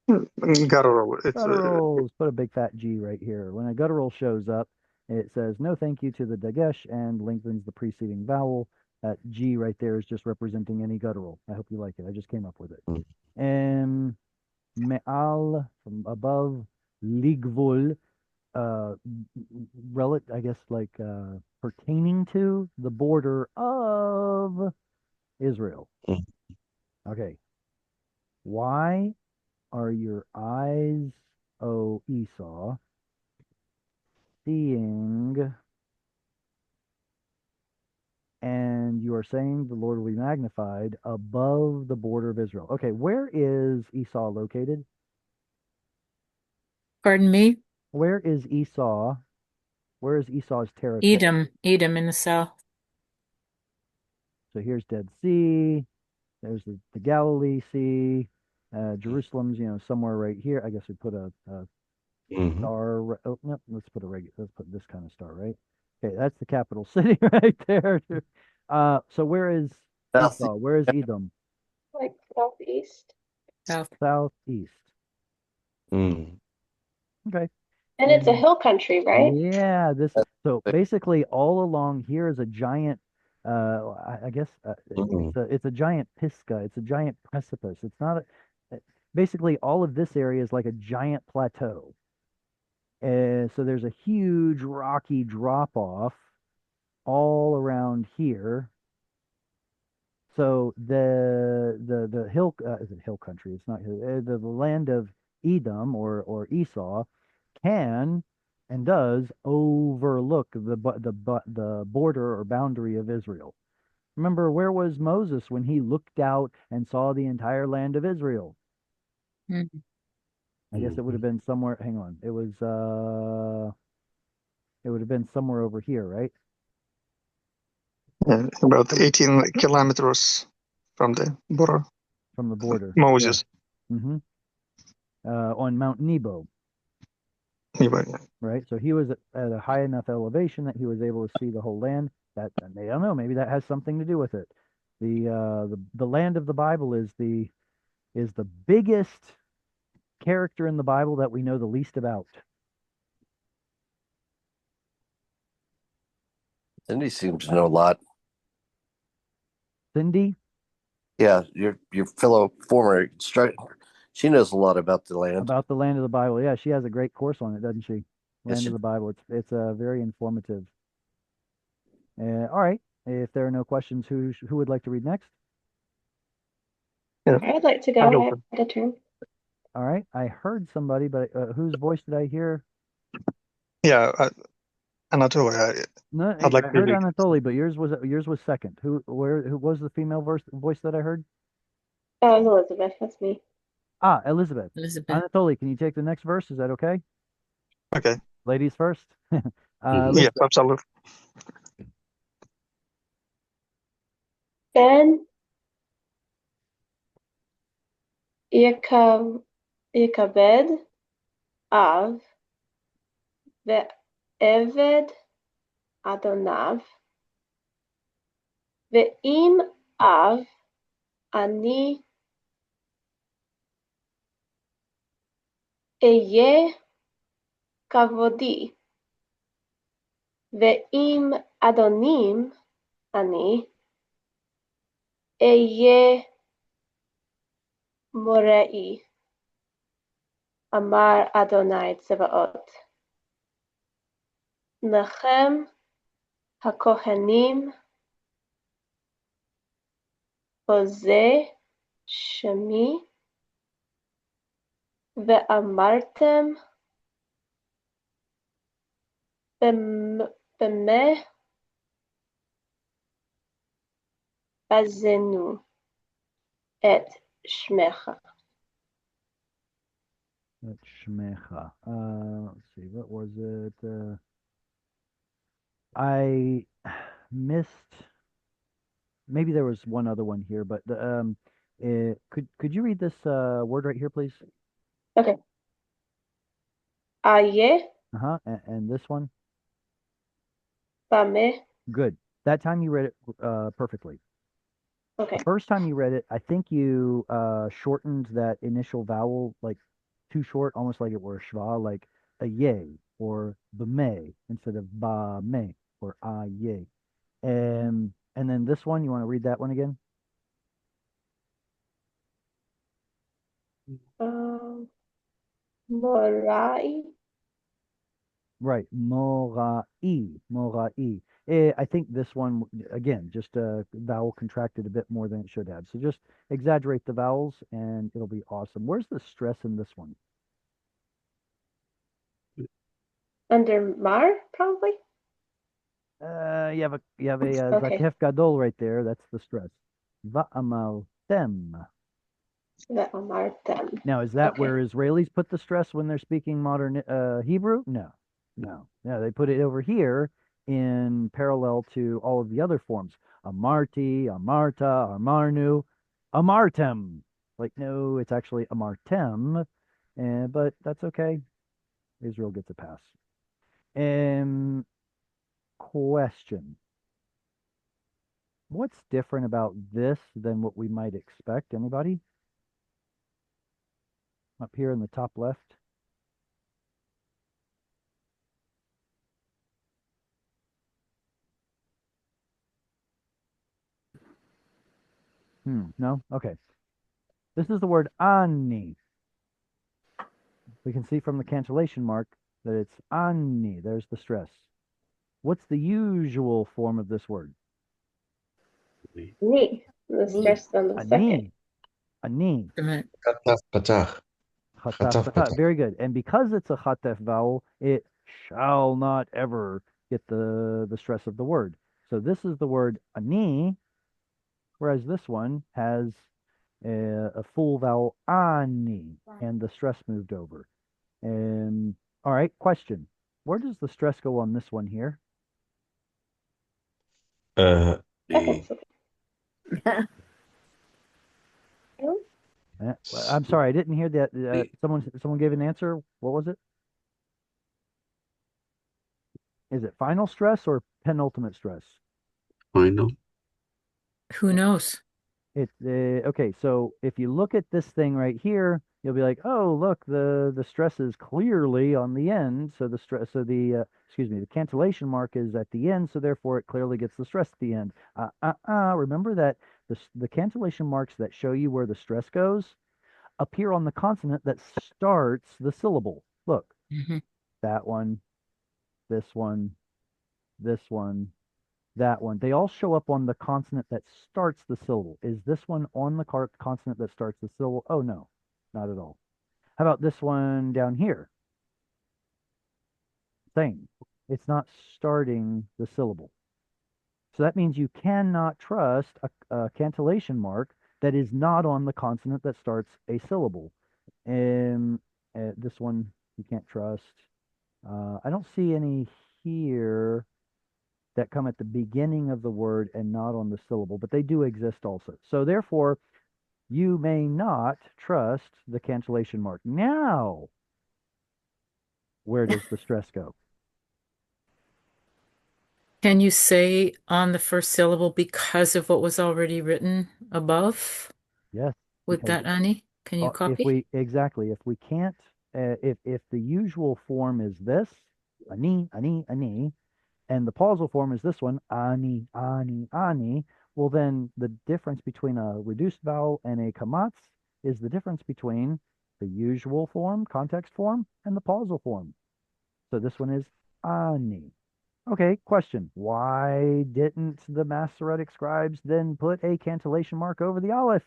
Guttural. It's Gutturals. Put a big fat G right here. When a guttural shows up, it says no thank you to the dagesh and lengthens the preceding vowel. That G right there is just representing any guttural. I hope you like it. I just came up with it. And me'al, from above, ligvul, I guess like pertaining to the border of Israel. Mm. Okay. Why are your eyes, O Esau, seeing, and you are saying the Lord will be magnified above the border of Israel? Okay, where is Esau located? Pardon me? Where is Esau? Where is Esau's territory? Edom in the south. So here's Dead Sea. There's the Galilee Sea. Jerusalem's, somewhere right here. I guess we put a Mhm. star. Oh, no, let's put this kind of star, right? Okay, that's the capital city right there. So where is South- Esau? Where is Edom? Like southeast. South. Southeast. Mm. Okay. And it's a And hill country, right? yeah, That's so big. basically all along here is a giant I guess Mm. it's a giant pisgah. It's a giant precipice. It's not basically all of this area is like a giant plateau. So there's a huge rocky drop off all around here. So the hill is it hill country? It's not the land of Edom or Esau can and does overlook the border or boundary of Israel. Remember, where was Moses when he looked out and saw the entire land of Israel? Mm. I guess it would have been somewhere. Hang on, it would have been somewhere over here, right? about 18 kilometers from the border. From the border. Moses. Yeah. Mm-hmm. On Mount Nebo, Anyway, right? So he was at a high enough elevation that he was able to see the whole land. That I don't know, maybe that has something to do with it. The land of the Bible is the biggest character in the Bible that we know the least about. Cindy seems to know a lot. Cindy, Yeah, your fellow former instructor. She knows a lot about the land. about the land of the Bible. Yeah, she has a great course on it, doesn't she? Yes, Land she of the Bible. It's very informative. All right. If there are no questions, who would like to read next? yeah, I'd like to go. I'd I open. had a turn. All right. I heard somebody, but whose voice did I hear? Yeah, Anatoly. No, I'd like I to heard read. Anatoly, but yours was second. Who was the female voice that I heard? Oh, it was Elizabeth. That's me. Ah, Elizabeth. Elizabeth. Anatoly, can you take the next verse? Is that okay? Okay. Ladies first. Mhm. Yes, Elizabeth. absolutely. Ben יכבד אב ועבד אדוניו, ואם אב אני אהיה כבודי, ואם אדונים אני אהיה מוראי, אמר אדוני צבאות. לכם הכהנים בזה שמי, ואמרתם במה בזנו את שמך. Shmecha. Let's see, what was it? I missed. Maybe there was one other one here, but could you read this word right here, please? Okay. איה Uh-huh. And this one? במה. Good. That time you read it perfectly. Okay. First time you read it, I think you shortened that initial vowel like too short, almost like it were a schwa, like a yay or b'meh instead of ba me or a yay. And then this one, you want to read that one again? Morai. Right, morai, morai. I think this one, again, just a vowel contracted a bit more than it should have. So just exaggerate the vowels and it'll be awesome. Where's the stress in this one? Under Mar, probably. You have a Okay. zakef gadol right there. That's the stress. Va'amaltem. That Amartem. Now, is that Okay. where Israelis put the stress when they're speaking modern Hebrew? No, no. They put it over here in parallel to all of the other forms. Amarti, Amarta, Amarnu, Amartem. Like, no, it's actually Amartem, but that's okay. Israel gets a pass. Question. What's different about this than what we might expect? Anybody? Up here in the top left? No? Okay. This is the word ani. We can see from the cancellation mark that it's ani. There's the stress. What's the usual form of this word? Ni. The stress on the second. Ani. Ani. Kataf patach. Chataf Kataf patah. patach. Very good. And because it's a chatef vowel, it shall not ever get the stress of the word. So this is the word ani, whereas this one has a full vowel ani, and the stress moved over. All right, question. Where does the stress go on this one here? Second. I'm sorry, I didn't hear that. The- Someone gave an answer. What was it? Is it final stress or penultimate stress? Final. Who knows? It's okay. So if you look at this thing right here, you'll be like, oh, look, the stress is clearly on the end. So the stress, so the excuse me, the cancellation mark is at the end. So therefore, it clearly gets the stress at the end. Remember that the cancellation marks that show you where the stress goes appear on the consonant that starts the syllable. Look, Mhm. that one, this one, this one, that one. They all show up on the consonant that starts the syllable. Is this one on the consonant that starts the syllable? Oh, no, not at all. How about this one down here? Same. It's not starting the syllable. So that means you cannot trust a cantillation mark that is not on the consonant that starts a syllable. And this one you can't trust. I don't see any here that come at the beginning of the word and not on the syllable, but they do exist also. So therefore, you may not trust the cancellation mark. Now, where does the stress go? Can you say on the first syllable because of what was already written above Yes, with because that ani? Can you if copy? we can't, if the usual form is this, ani, ani, ani, and the pausal form is this one, ani, ani, ani, well then the difference between a reduced vowel and a kamatz is the difference between the usual form, context form, and the pausal form. So this one is ani. Okay, question. Why didn't the Masoretic scribes then put a cantillation mark over the aleph?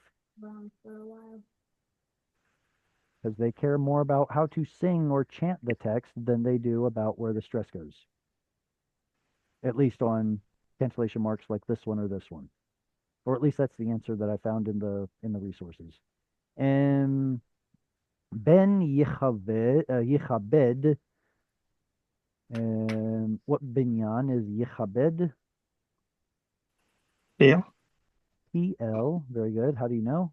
Because they care more about how to sing or chant the text than they do about where the stress goes. At least on cancellation marks like this one or this one. Or at least that's the answer that I found in the resources. And Ben Yichabed. What binyan is Yichabed? Yeah. PL. Very good. How do you know?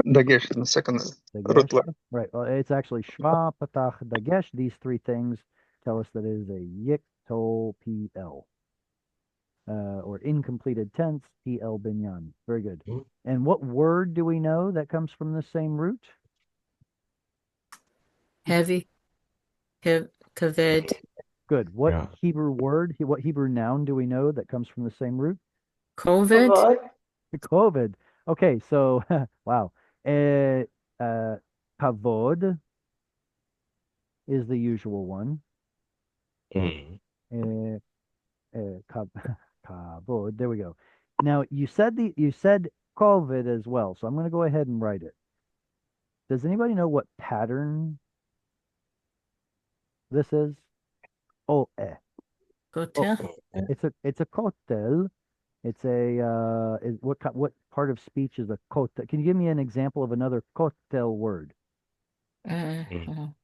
Dagesh in the second root Dagesh. letter. Right. Well, it's actually Shva, Patach, Dagesh. These three things tell us that it is a Yik Tol PL. Or incompleted tense, PL binyan. Very good. Mhm. And what word do we know that comes from the same root? Heavy. Kaved. Good. What Yeah. Hebrew word, what Hebrew noun do we know that comes from the same root? COVID. Kavod. COVID. Okay, so wow. Kavod is the usual one. Mm. Uh, Kavod. There we go. Now you said COVID as well, so I'm going to go ahead and write it. Does anybody know what pattern this is? Oh, Hotel. it's a kotel. It's a what part of speech is a kotel? Can you give me an example of another kotel word? Mm.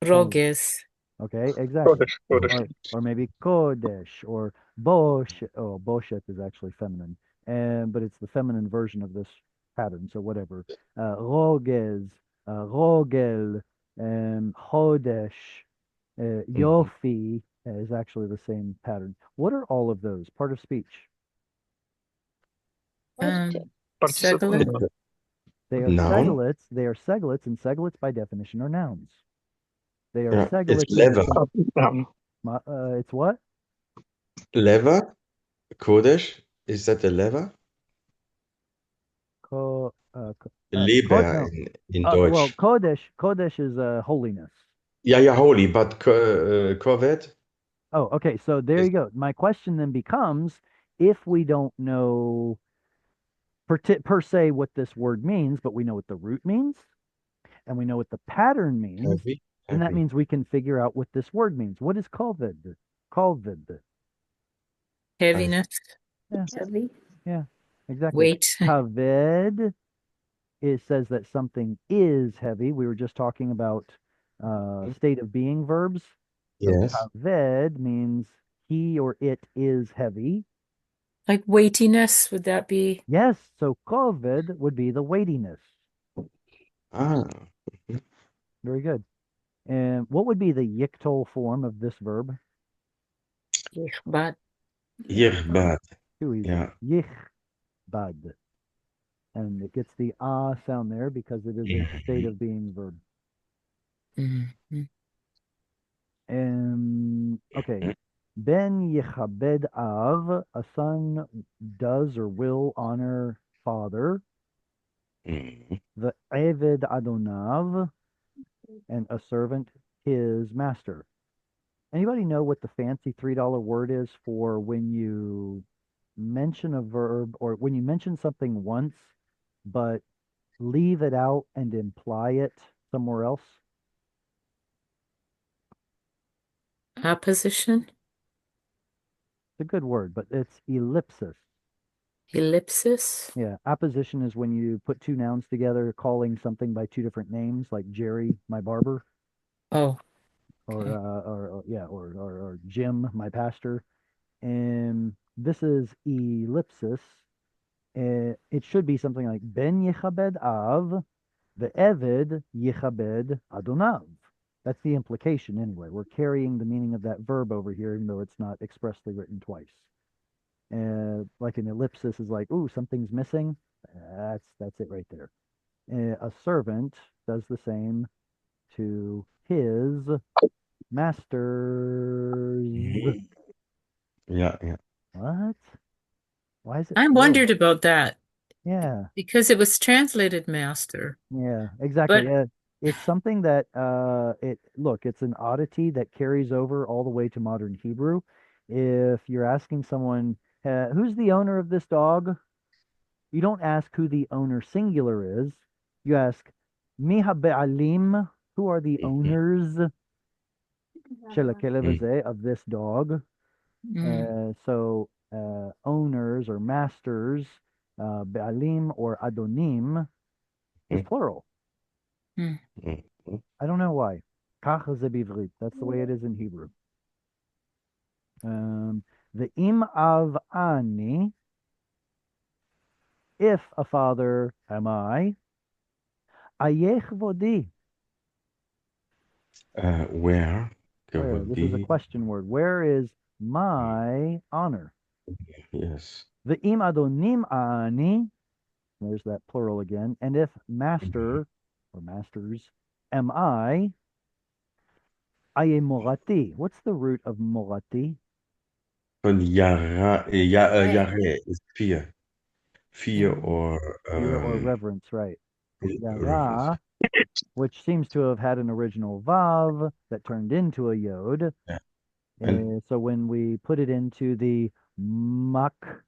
Roges. Okay, exactly. Kodesh. Or maybe kodesh or bosh. Oh, boshet is actually feminine, but it's the feminine version of this pattern. So whatever. Rogez, rogel, chodesh, yofi is actually the same pattern. What are all of those? Part of speech. Participle. Seglet. They are Noun? segolets. They are segolets, and segolets by definition are nouns. They are Yeah. It's segolets in the leather. Noun. it's what? Leather? Kodesh? Is that a leather? Code, Leber no. in Well, Deutsch. Kodesh is holiness. Yeah, holy, but Kovet? Oh, okay. So there Is, you go. My question then becomes, if we don't know per se what this word means, but we know what the root means, and we know what the pattern means, heavy? then that Heavy. means we can figure out what this word means. What is kovid? Kovid. Heaviness. Yeah, Heavy. yeah, exactly. Weight. Kaved, it says that something is heavy. We were just talking about state of being verbs. So Yes. kaved means he or it is heavy. Like weightiness. Would that be? Yes, so kaved would be the weightiness. Ah. Very good. And what would be the yiktol form of this verb? But Yirbad. Too easy. Yeah. Yichbad. And it gets the ah sound there because it is a state of being verb. Okay. Ben yichabed av, a son does or will honor father. Mm. The eved adonav, and a servant his master. Anybody know what the fancy $3 word is for when you mention a verb or when you mention something once, but leave it out and imply it somewhere else? opposition. It's a good word, but it's ellipsis. Ellipsis. Yeah, apposition is when you put two nouns together, calling something by two different names, like Jerry, my barber, Oh. or Okay. or Jim, my pastor. And this is ellipsis. It should be something like Ben Yichabed Av, the Eved Yichabed Adonav. That's the implication anyway. We're carrying the meaning of that verb over here, even though it's not expressly written twice. Like an ellipsis is like, ooh, something's missing. That's it right there. A servant does the same to his masters. Yeah. What? Why is it I plural? wondered about that Yeah, because it was translated master. yeah, exactly. But Yeah, it's something that it's an oddity that carries over all the way to modern Hebrew. If you're asking someone, who's the owner of this dog? You don't ask who the owner singular is. You ask, Mi ha'be'alim, who are the Mhm. owners shel ha'kelev Mm. hazeh, of this dog? So owners or masters, be'alim or adonim is Mm. plural. mm. Mm. I don't know why. Kach ze bivrit. That's the way it is in Hebrew. The im av ani, if a father am I, ayech vodi. Where? Where? This is a Kavodi. question word. Where is my honor? Yes. The im adonim ani, There's that plural again. And if master or masters am I aye morati. What's the root of morati? Van Yara, Yare is fear. Fear Mhm. or Fear or reverence, right. reverence. Yara, which seems to have had an original vav that turned into a yod. Yeah. And So when we put it into the maktal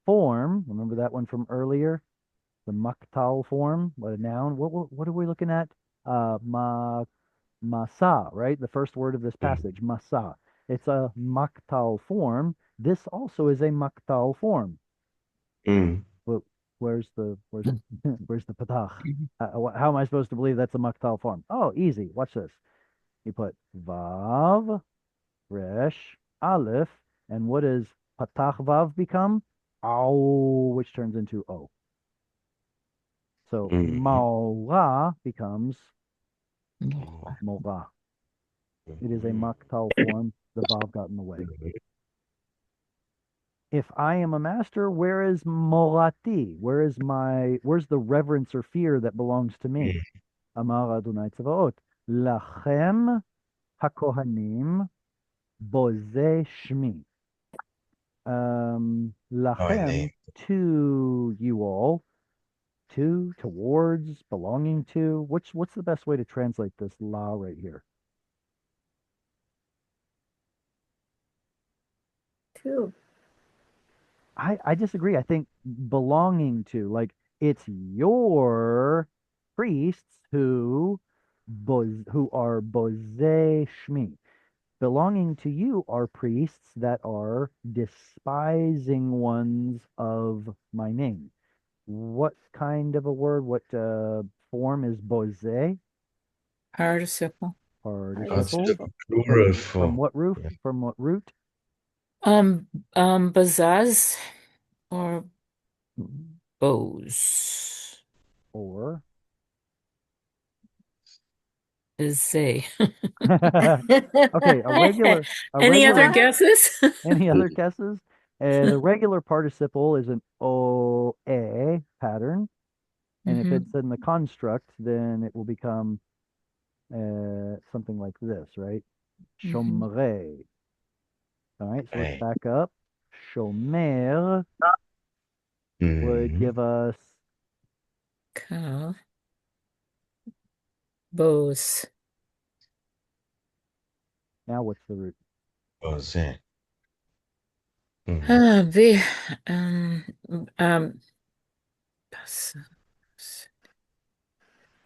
form, remember that one from earlier? The maktal form, what a noun. What are we looking at? Masa, right? The first word of this passage, masa. It's a maktal form. This also is a maktal form. mm, Well, where's where's the patach? How am I supposed to believe that's a maktal form? Oh, easy. Watch this. You put vav, resh, aleph, and what does patach vav become? Ow, which turns into o. So mm, maura becomes Mora. mora. It is a maktal form. The vav got in the way. If I am a master, where is morati? Where's the reverence or fear that belongs to me? Amar Adonai Tzavaot, lachem hakohanim boze shmi. my name. Lachem, to you all, towards, belonging to. What's the best way to translate this la right here? Two. I disagree. I think belonging to, like, it's your priests who are bozeh shmi. Belonging to you are priests that are despising ones of my name. What kind of a word? What form is bozeh? Participle. Participle. Plural From form. what roof? Yeah. From what root? Bazaz or Bose Or is they. okay, a Any other regular. guesses? Any other guesses? The regular participle is an OA pattern, and if Hmm. it's in the construct, then it will become something like this, right? Mhm. Shomre. All right, so let's Right. back up. Shomer would Mm, give us Ka, Bose. now what's the root? was it? Mm, The um bas-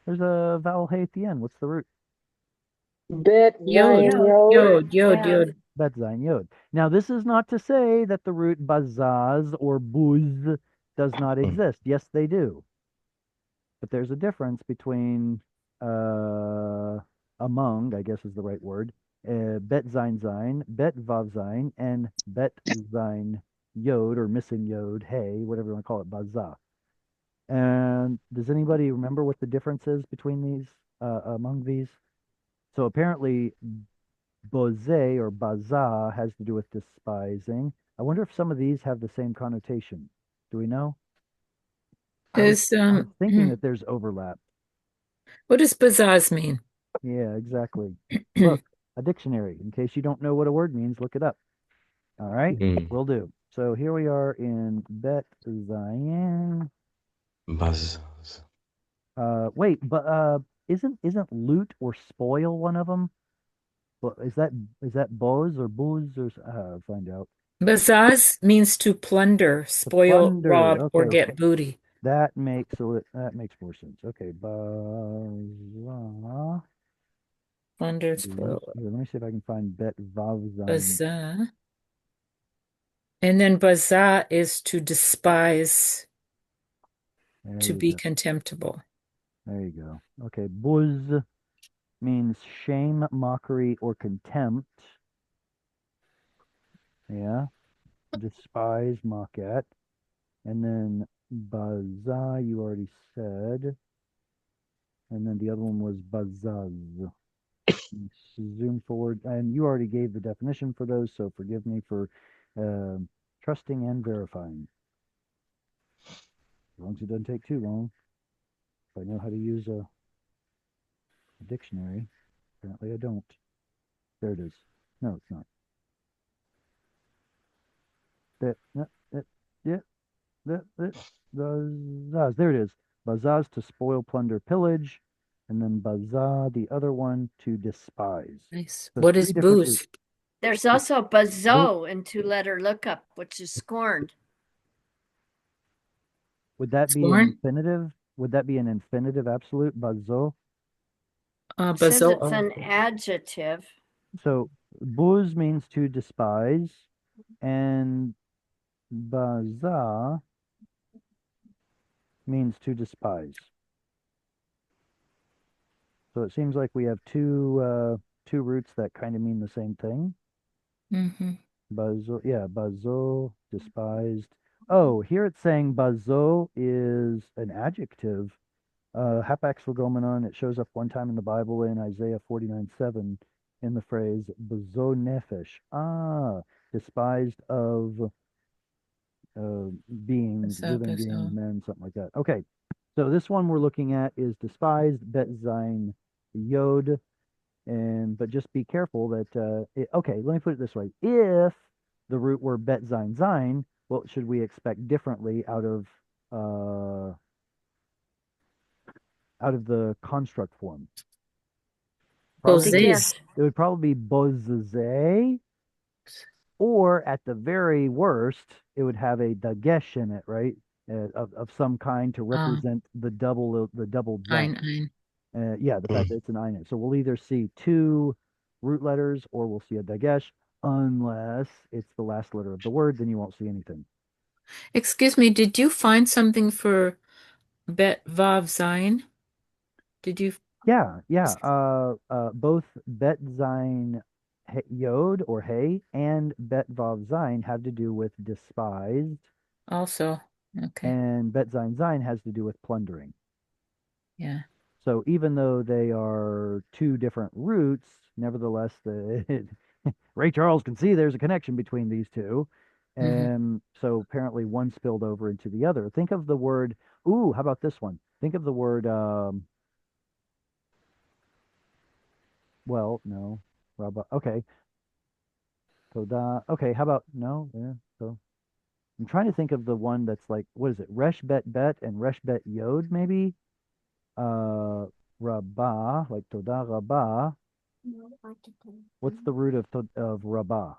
There's a vowel hey at the end. What's the root? Bet Yod, Zion Yod. Yod. Bet zayin yod. Now this is not to say that the root bazaz or buz does not mm, exist. Yes, they do. But there's a difference between among, I guess is the right word, bet zain, bet vav zain, and bet zain yod or missing yod, hey, whatever you want to call it, baza. And does anybody remember what the difference is between these, among these? So apparently, boze or baza has to do with despising. I wonder if some of these have the same connotation. Do we know? Is I was thinking that there's overlap. what does Bazaz mean? Yeah, exactly. Look, a dictionary. In case you don't know what a word means, look it up. All right, mm. will do. So here we are in Bet Zion. Buzz. Wait, but isn't loot or spoil one of them? But is that boz or booze or I'll find out. Bazaz means to plunder, To spoil, plunder. rob, or Okay, get booty. that makes more sense. Okay, baza. Plunder, Here, spoil, let me see if I can find Bet Vav Zion. Bazaz. And then Bazaz is to despise, There to you be go. contemptible. There you go. Okay, buz means shame, mockery, or contempt. Yeah, despise, mock at. And then baza, you already said. And then the other one was bazaz. Zoom forward. And you already gave the definition for those, so forgive me for trusting and verifying. long as it doesn't take too long. If I know how to use a dictionary. Apparently I don't. There it is. No, it's not. That, yeah, bazaz. There it is. Bazaz, to spoil, plunder, pillage. And then baza, the other one, to despise. Nice. So What three is different booze? roots. There's also bazo in two-letter lookup, which is scorned. Would that be an Scorn? infinitive? Would that be an infinitive absolute? Bazo? It says Bazo. it's an adjective. So buz means to despise, and baza means to despise. So it seems like we have two roots that kind of mean the same thing. Mm-hmm. Bazo, yeah, bazo, despised. Oh, here it's saying bazo is an adjective. Hapax legomenon, it shows up one time in the Bible in Isaiah 49:7 in the phrase bazo nefesh. Ah, despised of beings, living beings, men, something like that. Okay, so this one we're looking at is despised, bet zain yod, and but just be careful that okay, let me put it this way: if the root were bet zain zain, what should we expect differently uh, out of the construct form? Probably, Bozes. it would probably be boze, or at the very worst, it would have a dagesh in it, right? Of some kind to represent the double zain. Ein. Yeah, the fact that it's an ein. So we'll either see two root letters or we'll see a dagesh, unless it's the last letter of the word, then you won't see anything. Excuse me, did you find something for Bet Vav Zain? Did you? Yeah. Both bet zain yod or hey and bet vav zain have to do with despised, Also, okay. and bet zain zain has to do with plundering. Yeah. So even though they are two different roots, nevertheless, Ray Charles can see there's a connection between these two. And so apparently one spilled over into the other. Think of the word, ooh, how about this one? Think of the word, well, no, okay. Toda, okay, how about, no, yeah, so I'm trying to think of the one that's like, what is it? Resh bet bet and resh bet yod, maybe? Rabah, like Toda Rabah. What's the root of Rabah?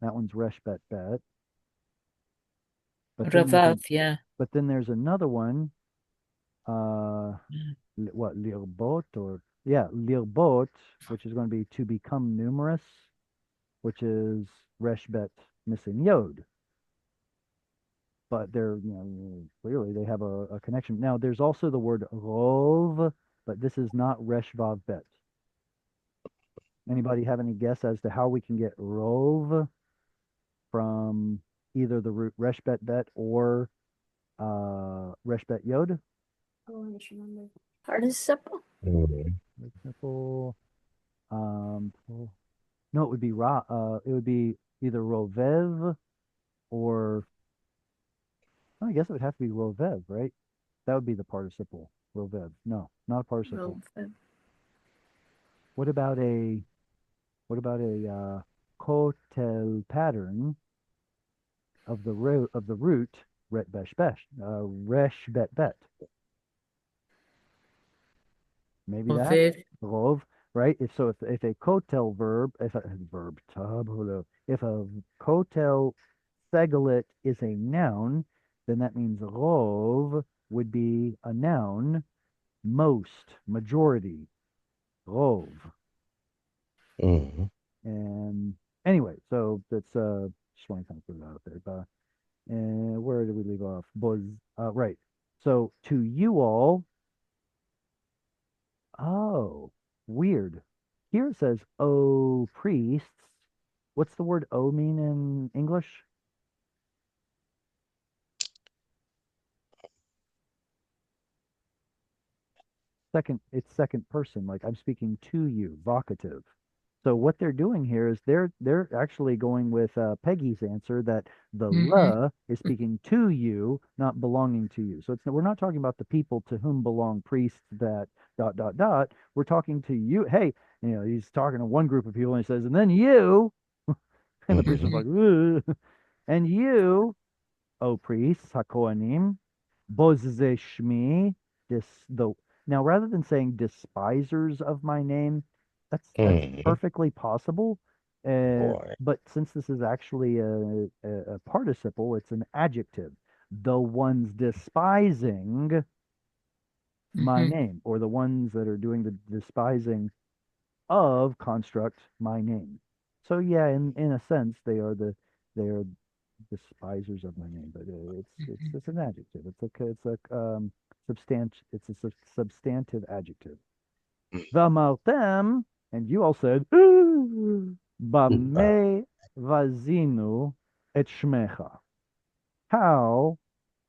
That one's Resh Bet Bet. But then Ravav, yeah. but then there's another one. What, Lirbot, or yeah, Lirbot, which is going to be to become numerous, which is Resh Bet missing Yod. But they're, clearly they have a connection. Now there's also the word Rov, but this is not Resh Vav Bet. Anybody have any guess as to how we can get Rov from either the root Resh Bet Bet or Resh Bet Yod? Participle. Participle. No, it would be it would be either Rovev or, well, I guess it would have to be Rovev, right? That would be the participle. Rovev. No, not a participle. What about a kotel pattern of the root ret besh besh, resh bet bet? Maybe that Ovid. rov, right? If a kotel verb, if a kotel segalit is a noun, then that means rov would be a noun, most, majority, rov. And anyway, so that's just want to kind of put it out there. But and where did we leave off? Right. So to you all, oh, weird. Here it says, "O priests." What's the word "o" mean in English? It's second person, like I'm speaking to you, vocative. So what they're doing here is they're actually going with Peggy's answer that the Mm-hmm. la is speaking to you, not belonging to you. So we're not talking about the people to whom belong priests that dot dot dot. We're talking to you. Hey, he's talking to one group of people and he says, and then you, and the priest was like, "Ugh." And you, O priests, Hakohanim, Bozze Shmi, the now rather than saying despisers of my name, that's perfectly possible. Boy. But since this is actually a participle, it's an adjective. The ones despising my Mm-hmm. name, or the ones that are doing the despising of construct my name. So yeah, in a sense, they are despisers of my name, but it's an adjective. It's a substantive adjective. V'amartem, and you all said, Bame vazinu et shmecha. How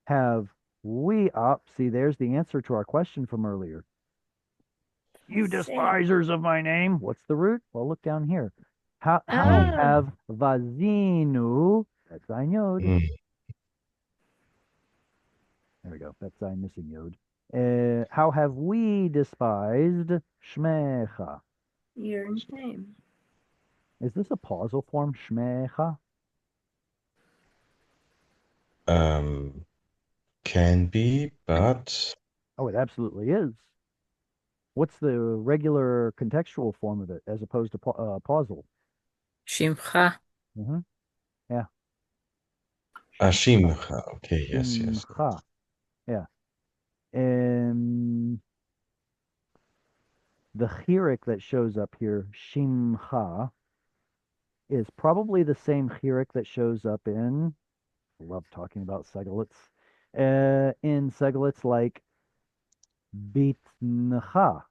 have we up? See, there's the answer to our question from earlier. You despisers of my name. What's the root? Well, look down here. How have vazinu, that's ein yod. There we go. That's I'm missing yod. How have we despised shmecha? Your name. Is this a pausal form, shmecha? Can be, but Oh, it absolutely is. What's the regular contextual form of it as opposed to pausal? Shimcha. Mm-hmm. Yeah, Ashimcha. Okay, yes. shimcha. Yeah. And the chirik that shows up here, shimcha, is probably the same chirik that shows up in, I love talking about segolits, in segolits like bitncha,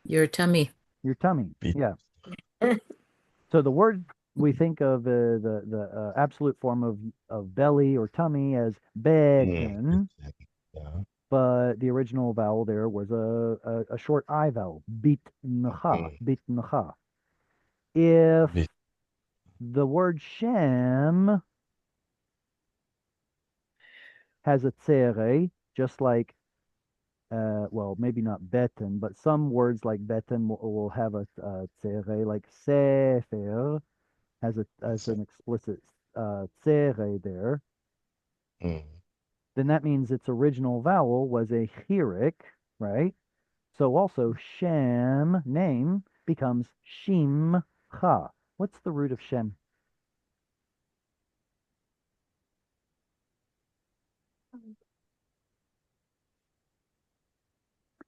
Your tummy. your tummy. Bit- Yeah. So the word we think of the absolute form of belly or tummy as beten, Yeah. but the original vowel there was a short I vowel, bitncha, bitncha. If Bit- the word shem has a tsere, just like, well, maybe not beten, but some words like beten will have a tsere, like sefer has an explicit tsere there. Mm. Then that means its original vowel was a chirik, right? So also shem, name, becomes shimcha. What's the root of shem?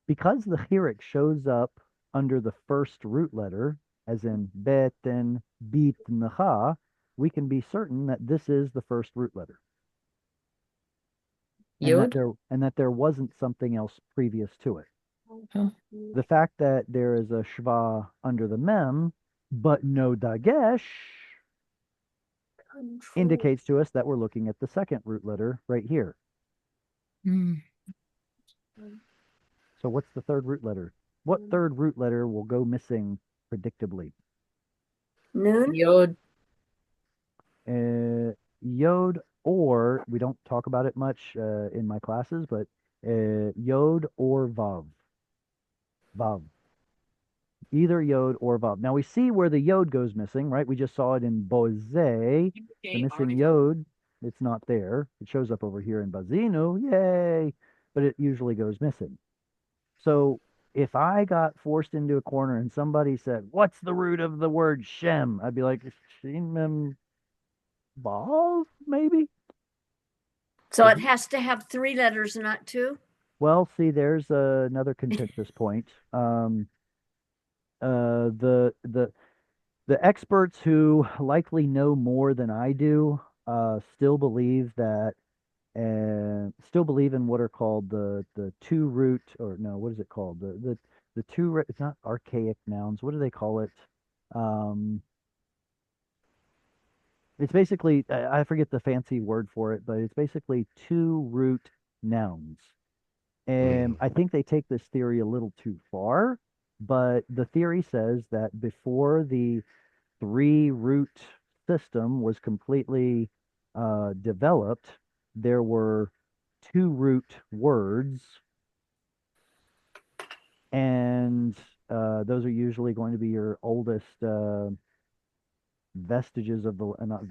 Because the chirik shows up under the first root letter, as in beten, bitncha, we can be certain that this is the first root letter. Yod. And that there wasn't something else previous to it. Oh. The fact that there is a shva under the mem, but no dagesh, indicates to us that we're looking at the second root letter right here. Mm. So what's the third root letter? What third root letter will go missing predictably? Noon. Yod. Yod, or we don't talk about it much in my classes, but yod or vav. Vav. Either yod or vav. Now we see where the yod goes missing, right? We just saw it in boze, the missing yod. It's not there. It shows up over here in bazinu, yay! But it usually goes missing. So if I got forced into a corner and somebody said, "What's the root of the word shem?" I'd be like, "Shem vav, maybe." So it has to have 3 letters, not 2? Well, see, there's another contentious point. The experts who likely know more than I do still believe that, still believe in what are called the two root, or no, what is it called? The two root. It's not archaic nouns. What do they call it? It's basically, I forget the fancy word for it, but it's basically two root nouns. And I think they take this theory a little too far, but the theory says that before the three root system was completely developed, there were two root words, and those are usually going to be your oldest vestiges of the not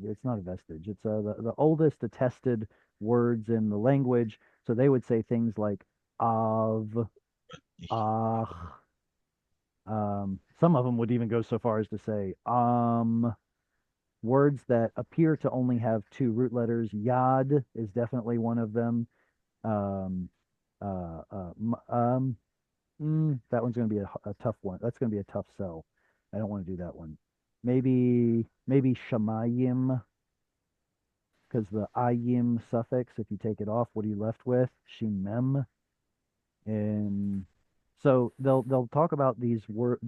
it's not a vestige. It's the oldest attested words in the language. So they would say things like av, ach. Some of them would even go so far as to say words that appear to only have two root letters. Yad is definitely one of them. Um, uh, uh, m- um, that one's going to be a tough one. That's going to be a tough sell. I don't want to do that one. Maybe shamayim, because the ayim suffix, if you take it off, what are you left with? Shimem. And so they'll talk about these noun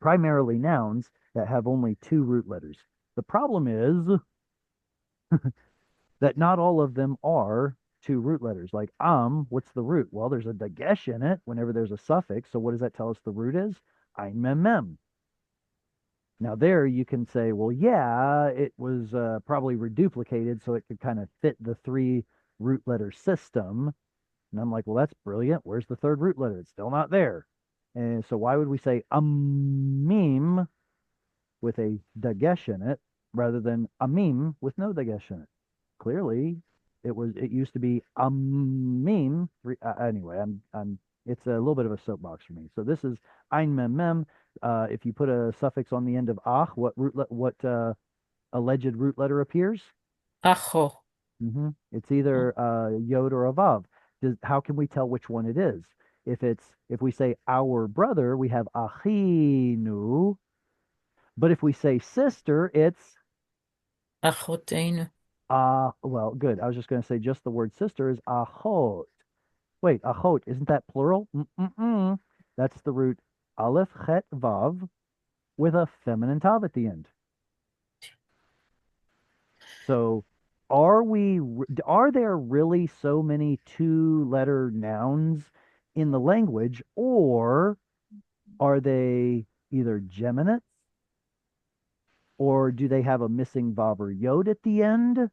primarily nouns that have only two root letters. The problem is that not all of them are two root letters. Like what's the root? Well, there's a dagesh in it whenever there's a suffix. So what does that tell us the root is? Ein mem mem. Now there you can say, well, yeah, it was probably reduplicated so it could kind of fit the three root letter system. And I'm like, well, that's brilliant. Where's the third root letter? It's still not there. And so why would we say amim with a dagesh in it rather than amim with no dagesh in it? Clearly, it used to be amim. Anyway, it's a little bit of a soapbox for me. So this is ein mem mem. If you put a suffix on the end of ach, what alleged root letter appears? Acho. It's either yod or a vav. How can we tell which one it is? If we say our brother, we have achinu. But if we say sister, it's Achotenu. well, good. I was just going to say just the word sister is achot. Wait, achot, isn't that plural? Mm-mm-mm. That's the root aleph chet vav with a feminine tav at the end. So are there really so many two-letter nouns in the language, or are they either geminates, or do they have a missing vav or yod at the end,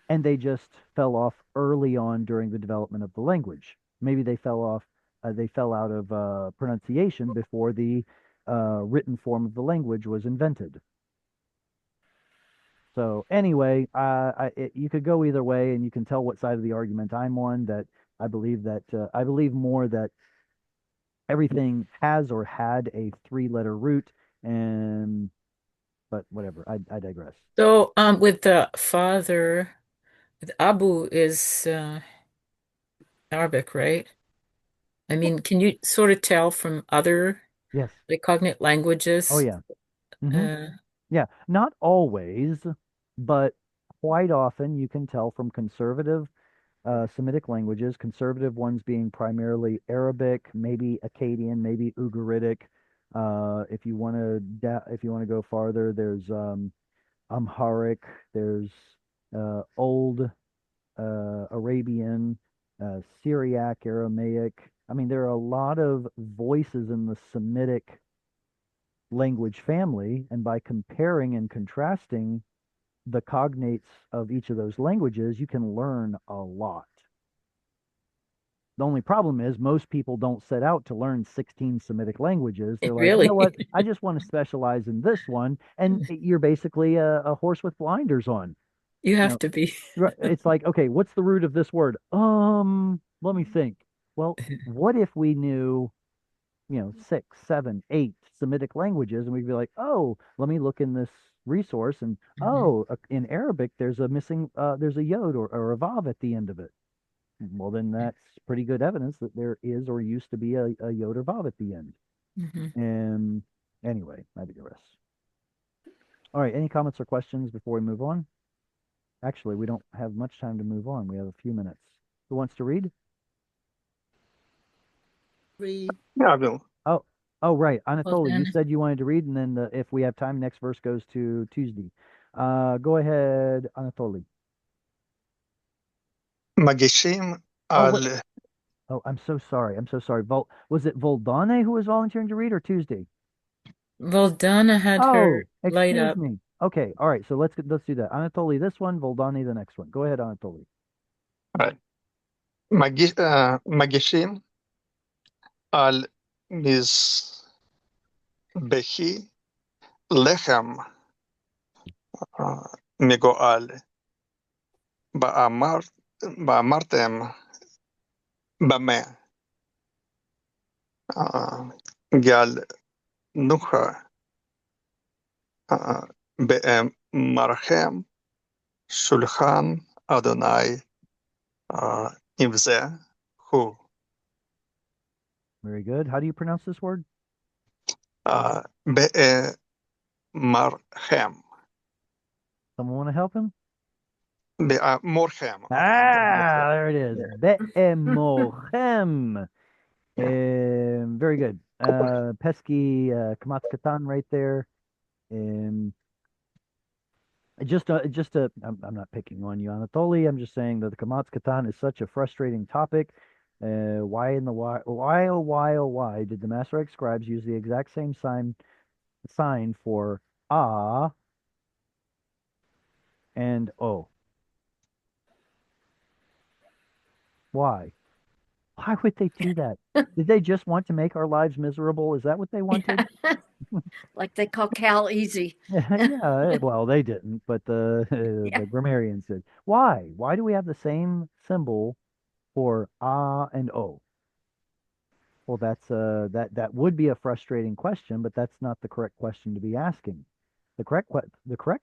and they just fell off early on during the development of the language? Maybe they fell out of pronunciation before the written form of the language was invented. So anyway, you could go either way, and you can tell what side of the argument I'm on. That I believe more that everything has or had a three-letter root, but whatever. I digress. So, with the father, with Abu is Arabic, right? I mean, can you sort of tell from other Yes. like cognate Oh languages? yeah. hmm Uh, Yeah. Not always, but quite often you can tell from conservative Semitic languages, conservative ones being primarily Arabic, maybe Akkadian, maybe Ugaritic. If you want to go farther, there's Amharic, there's Old Arabian, Syriac, Aramaic. I mean, there are a lot of voices in the Semitic language family, and by comparing and contrasting the cognates of each of those languages, you can learn a lot. The only problem is most people don't set out to learn 16 Semitic languages. They're like, you know what? really? I just want to specialize in this one. And you're basically a horse with blinders on. You You have know, to be. it's like, okay, what's the root of this word? Let me think. Well, what if we knew, 6, 7, 8 Semitic languages, and we'd be like, oh, let me look in this resource, and in Arabic, there's a yod or a vav at the end of it. Well, then that's pretty good evidence that there is or used to be a yod or vav at the end. And anyway, I digress. All right, any comments or questions before we move on? Actually, we don't have much time to move on. We have a few minutes. Who wants to read? Read. Yeah, I will. Oh, right. Anatoly, you Anna. said you wanted to read, and then if we have time, next verse goes to Tuesday. Go ahead, Anatoly. מגישים Oh, על wait. Oh, I'm so sorry. I'm so sorry. Was it Voldane who was volunteering to read, or Tuesday? Voldana had Oh, her light excuse up. me. Okay, all right. So let's do that. Anatoly, this one, Voldani, the next one. Go ahead, Anatoly. מגישים על מזבחי לחם מגואל. באמרתם במה גל נוחה באמרכם שולחן אדוני עם זה הוא. Very good. How do you pronounce this word? באמרכם. Someone want to help him? באמורכם. Ah, there it is. Be'emochem. Very good. Pesky Kamatz Katan right there. Um, I'm not picking on you, Anatoly. I'm just saying that the Kamatz Katan is such a frustrating topic. Why in the why oh why did the Masoretic scribes use the exact same sign for ah and o? Why? Why would they do that? Did they just want to make our lives miserable? Is that what they wanted? Like they call Cal easy. Yeah, well, they didn't, but Yeah. the grammarians did. Why? Why do we have the same symbol for ah and o? Well, that would be a frustrating question, but that's not the correct question to be asking. The correct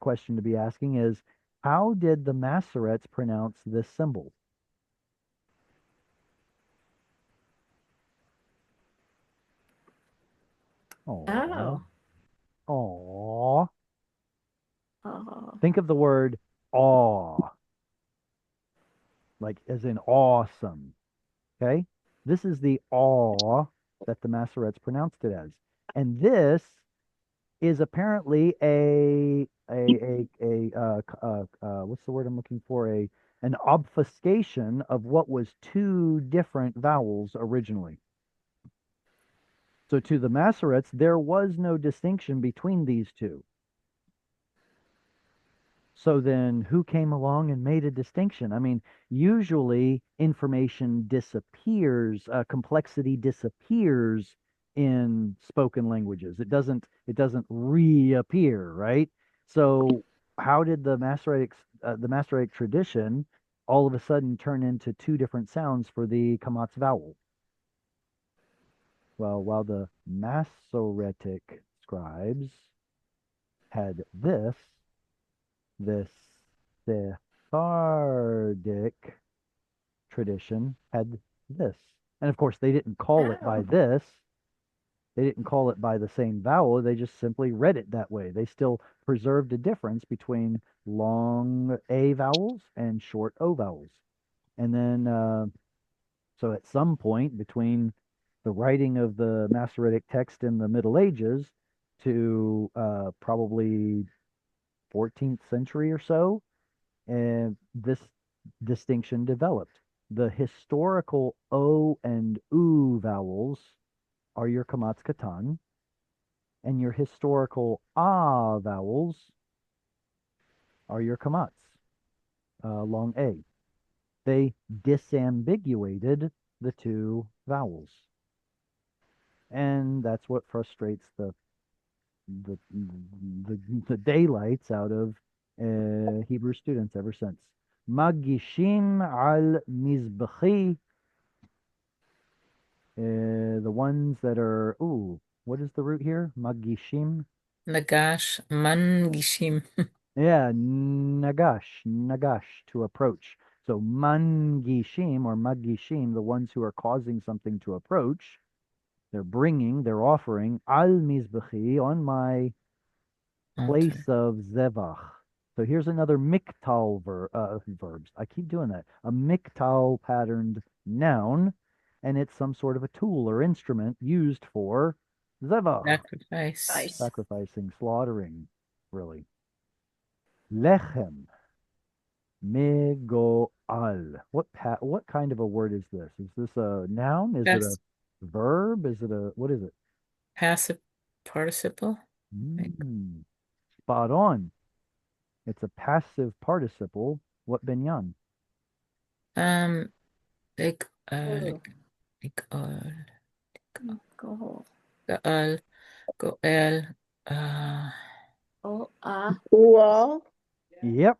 question to be asking is, how did the Masoretes pronounce this symbol? Oh. Aw. Oh. Think of the word awe, like as in awesome. Okay? This is the awe that the Masoretes pronounced it as. And this is apparently what's the word I'm looking for? An obfuscation of what was two different vowels originally. So to the Masoretes, there was no distinction between these two. So then who came along and made a distinction? I mean, usually information disappears, complexity disappears in spoken languages. It doesn't reappear, right? So how did the Masoretic tradition all of a sudden turn into two different sounds for the Kamatz vowel? Well, while the Masoretic scribes had this Sephardic tradition had this. And of course, they didn't call it by Oh. this. They didn't call it by the same vowel. They just simply read it that way. They still preserved a difference between long A vowels and short O vowels. And then, so at some point between the writing of the Masoretic text in the Middle Ages to probably 14th century or so, and this distinction developed. The historical O and U vowels are your Kamatz Katan, and your historical A vowels are your Kamatz, long A. They disambiguated the two vowels. And that's what frustrates the, the daylights out of Hebrew students ever since. Magishim al mizbechi, the ones that are, what is the root here? Magishim? Nagash, Mangishim. Yeah, nagash, to approach. So mangishim or magishim, the ones who are causing something to approach, they're offering al mizbechi, on my place of zevach. So here's another miktal verbs. I keep doing that. A miktal patterned noun, and it's some sort of a tool or instrument used for zevach, Sacrifice. sacrificing, slaughtering, really. Lechem. Megoal. What kind of a word is this? Is this a noun? Is it a That's verb? Is it a what is it? passive participle. Mm, spot on. It's a passive participle. What binyan? Um, like, Oh, goal, go. goal, goel, uh, Oh, Ual. Yep.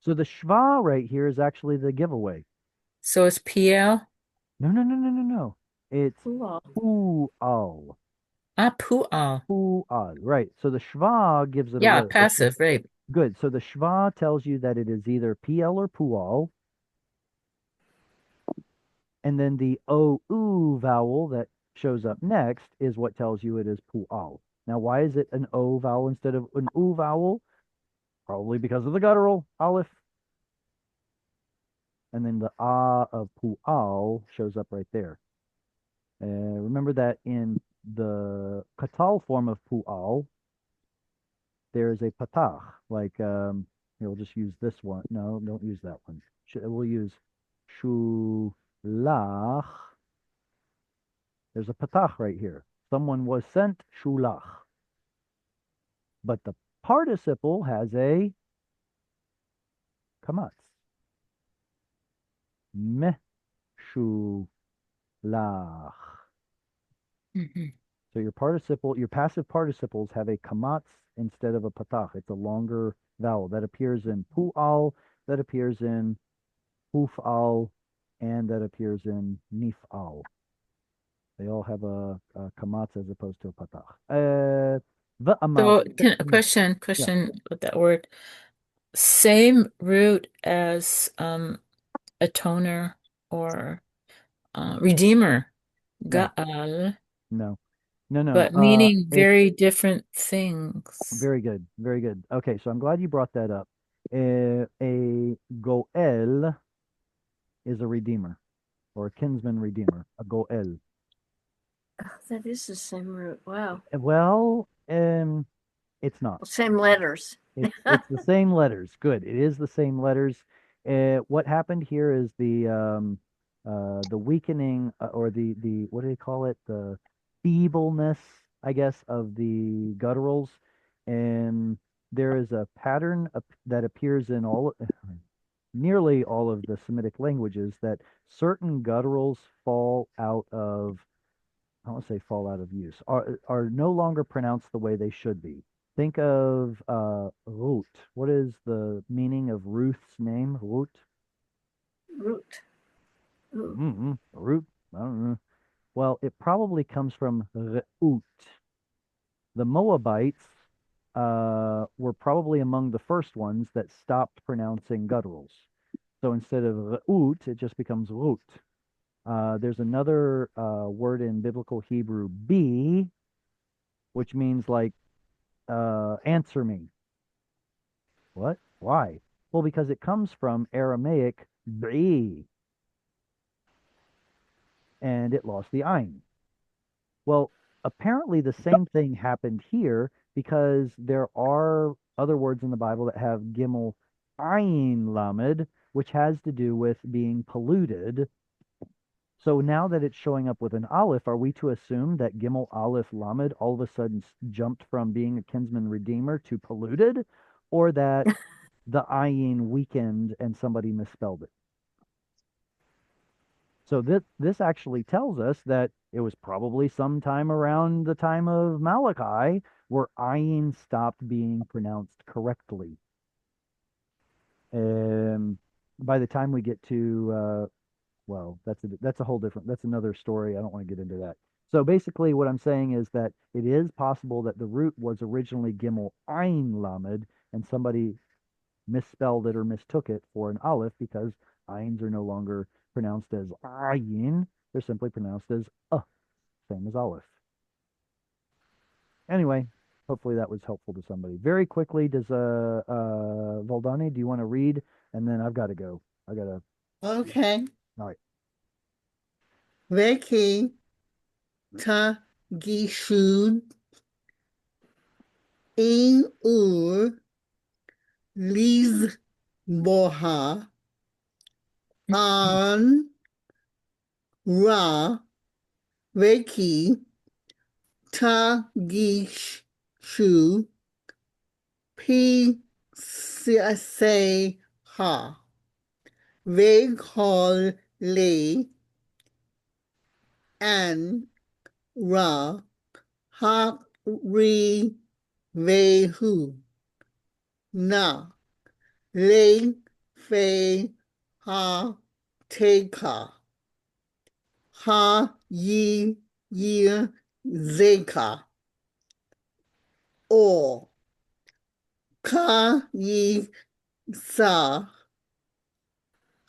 So the schwa right here is actually the giveaway. so it's PL. No, no, no, no, no, no. It's cool. pu'al. Pu'al. Pu'al. Right. So the schwa gives it Yeah, away. passive, right. Good. So the schwa tells you that it is either PL or pu'al. And then the OU vowel that shows up next is what tells you it is pu'al. Now, why is it an O vowel instead of an U vowel? Probably because of the guttural, aleph. And then the A of pu'al shows up right there. Remember that in the katal form of pu'al, there is a patach. Like, we'll just use this one. No, don't use that one. We'll use shulach. There's a patach right here. Someone was sent, shulach. But the participle has a kamatz. Meshulach. Mhm. So your passive participles have a kamatz instead of a patach. It's a longer vowel that appears in pu'al, that appears in huf'al, and that appears in nif'al. They all have a kamatz as opposed to a patach. So a Yeah. question with that word. Same root as atoner or redeemer, No, Gaal, no, no, no. but meaning It's very different things. very good, very good. Okay, so I'm glad you brought that up. A goel is a redeemer or a kinsman redeemer, a goel. That is the same root. Wow. Well, it's not. Same letters. It's the same letters. Good. It is the same letters. What happened here is the weakening or the what do they call it? The feebleness, I guess, of the gutturals. And there is a pattern that appears in nearly all of the Semitic languages that certain gutturals fall out of I don't say fall out of use, are no longer pronounced the way they should be. Think of Ruth. What is the meaning of Ruth's name? Ruth? Root. Ooh. Ruth? I don't know. Well, it probably comes from Re'ut. The Moabites were probably among the first ones that stopped pronouncing gutturals. So instead of Re'ut, it just becomes Ruth. There's another word in biblical Hebrew, be, which means like answer me. What? Why? Well, because it comes from Aramaic be, and it lost the ein. Well, apparently the same thing happened here because there are other words in the Bible that have gimel ein lamed, which has to do with being polluted. So now that it's showing up with an aleph, are we to assume that Gimel Aleph Lamed all of a sudden jumped from being a kinsman redeemer to polluted, or that the ayin weakened and somebody misspelled it? So this actually tells us that it was probably sometime around the time of Malachi where ayin stopped being pronounced correctly. By the time we get to well, that's a whole different, that's another story. I don't want to get into that. So basically what I'm saying is that it is possible that the root was originally Gimel Ein Lamed and somebody misspelled it or mistook it for an aleph because Eins are no longer pronounced as Ayin. They're simply pronounced as same as aleph. Anyway, hopefully that was helpful to somebody. Very quickly, does Voldani, do you want to read? And then I've got to go. I got to, Okay. all right. Veki ta gishud in ur liz Boha, An, Ra, Reiki, Ta, Gish, Shu, P, Se, Ha, Ve, Hol, Le, An, Ra, Ha, Re, Ve, Hu, Na, Le, Fe, Ha, Te, Ka. Ha Yi Yi Zeka or Ka Yi Sa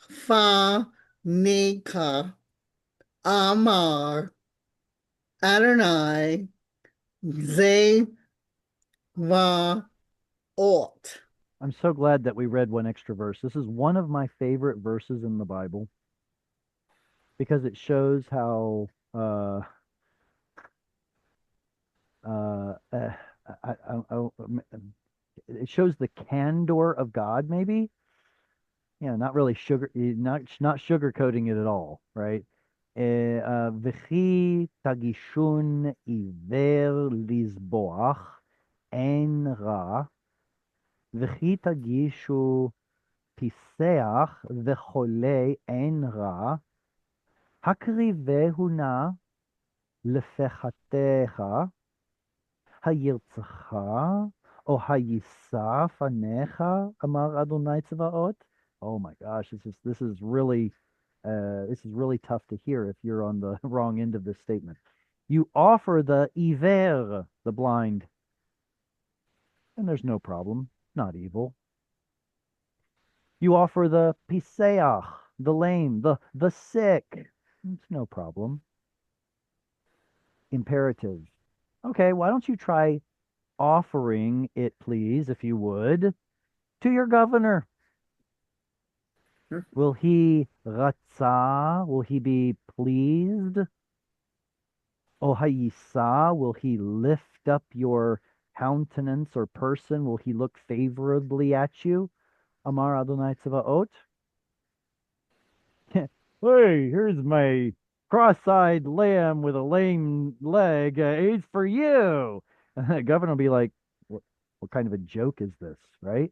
Fa Neka Amar Adonai Ze Va Ot. I'm so glad that we read one extra verse. This is one of my favorite verses in the Bible because it shows how uh, uh, it shows the candor of God, maybe. Not really not sugarcoating it at all, right? V'chi tagishun iver lizboach en ra, v'chi tagishu piseach v'chole en ra, הקריבהו נא לפחתך, הירצך, או היישא פניך, אמר אדוני צבאות. Oh my gosh, this is really tough to hear if you're on the wrong end of this statement. You offer the iver, the blind, and there's no problem, not evil. You offer the piseach, the lame, the sick, it's no problem. Imperative. Okay, why don't you try offering it, please, if you would, to your governor? Will he ratzah? Will he be pleased? O hayisa, will he lift up your countenance or person? Will he look favorably at you? Amar Adonai Tzavaot. Hey, here's my cross-eyed lamb with a lame leg. It's for you. And the governor will be like, what kind of a joke is this, right?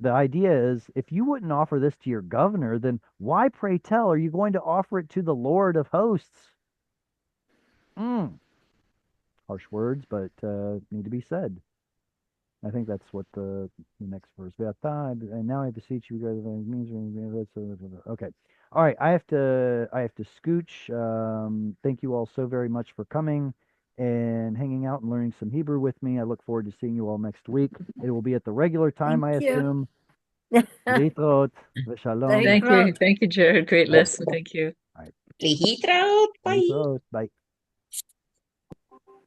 The idea is, if you wouldn't offer this to your governor, then why, pray tell, are you going to offer it to the Lord of hosts? Harsh words, but need to be said. I think that's what the next verse. And now I beseech you, okay. All right, I have to scooch. Thank you all so very much for coming and hanging out and learning some Hebrew with me. I look forward to seeing you all next week. It will be at the regular time, I Thank you. assume. Litrot, v'shalom. Thank Thank you, Jared. Great lesson. Thank you. Lehitraot. Bye. Litrot, bye.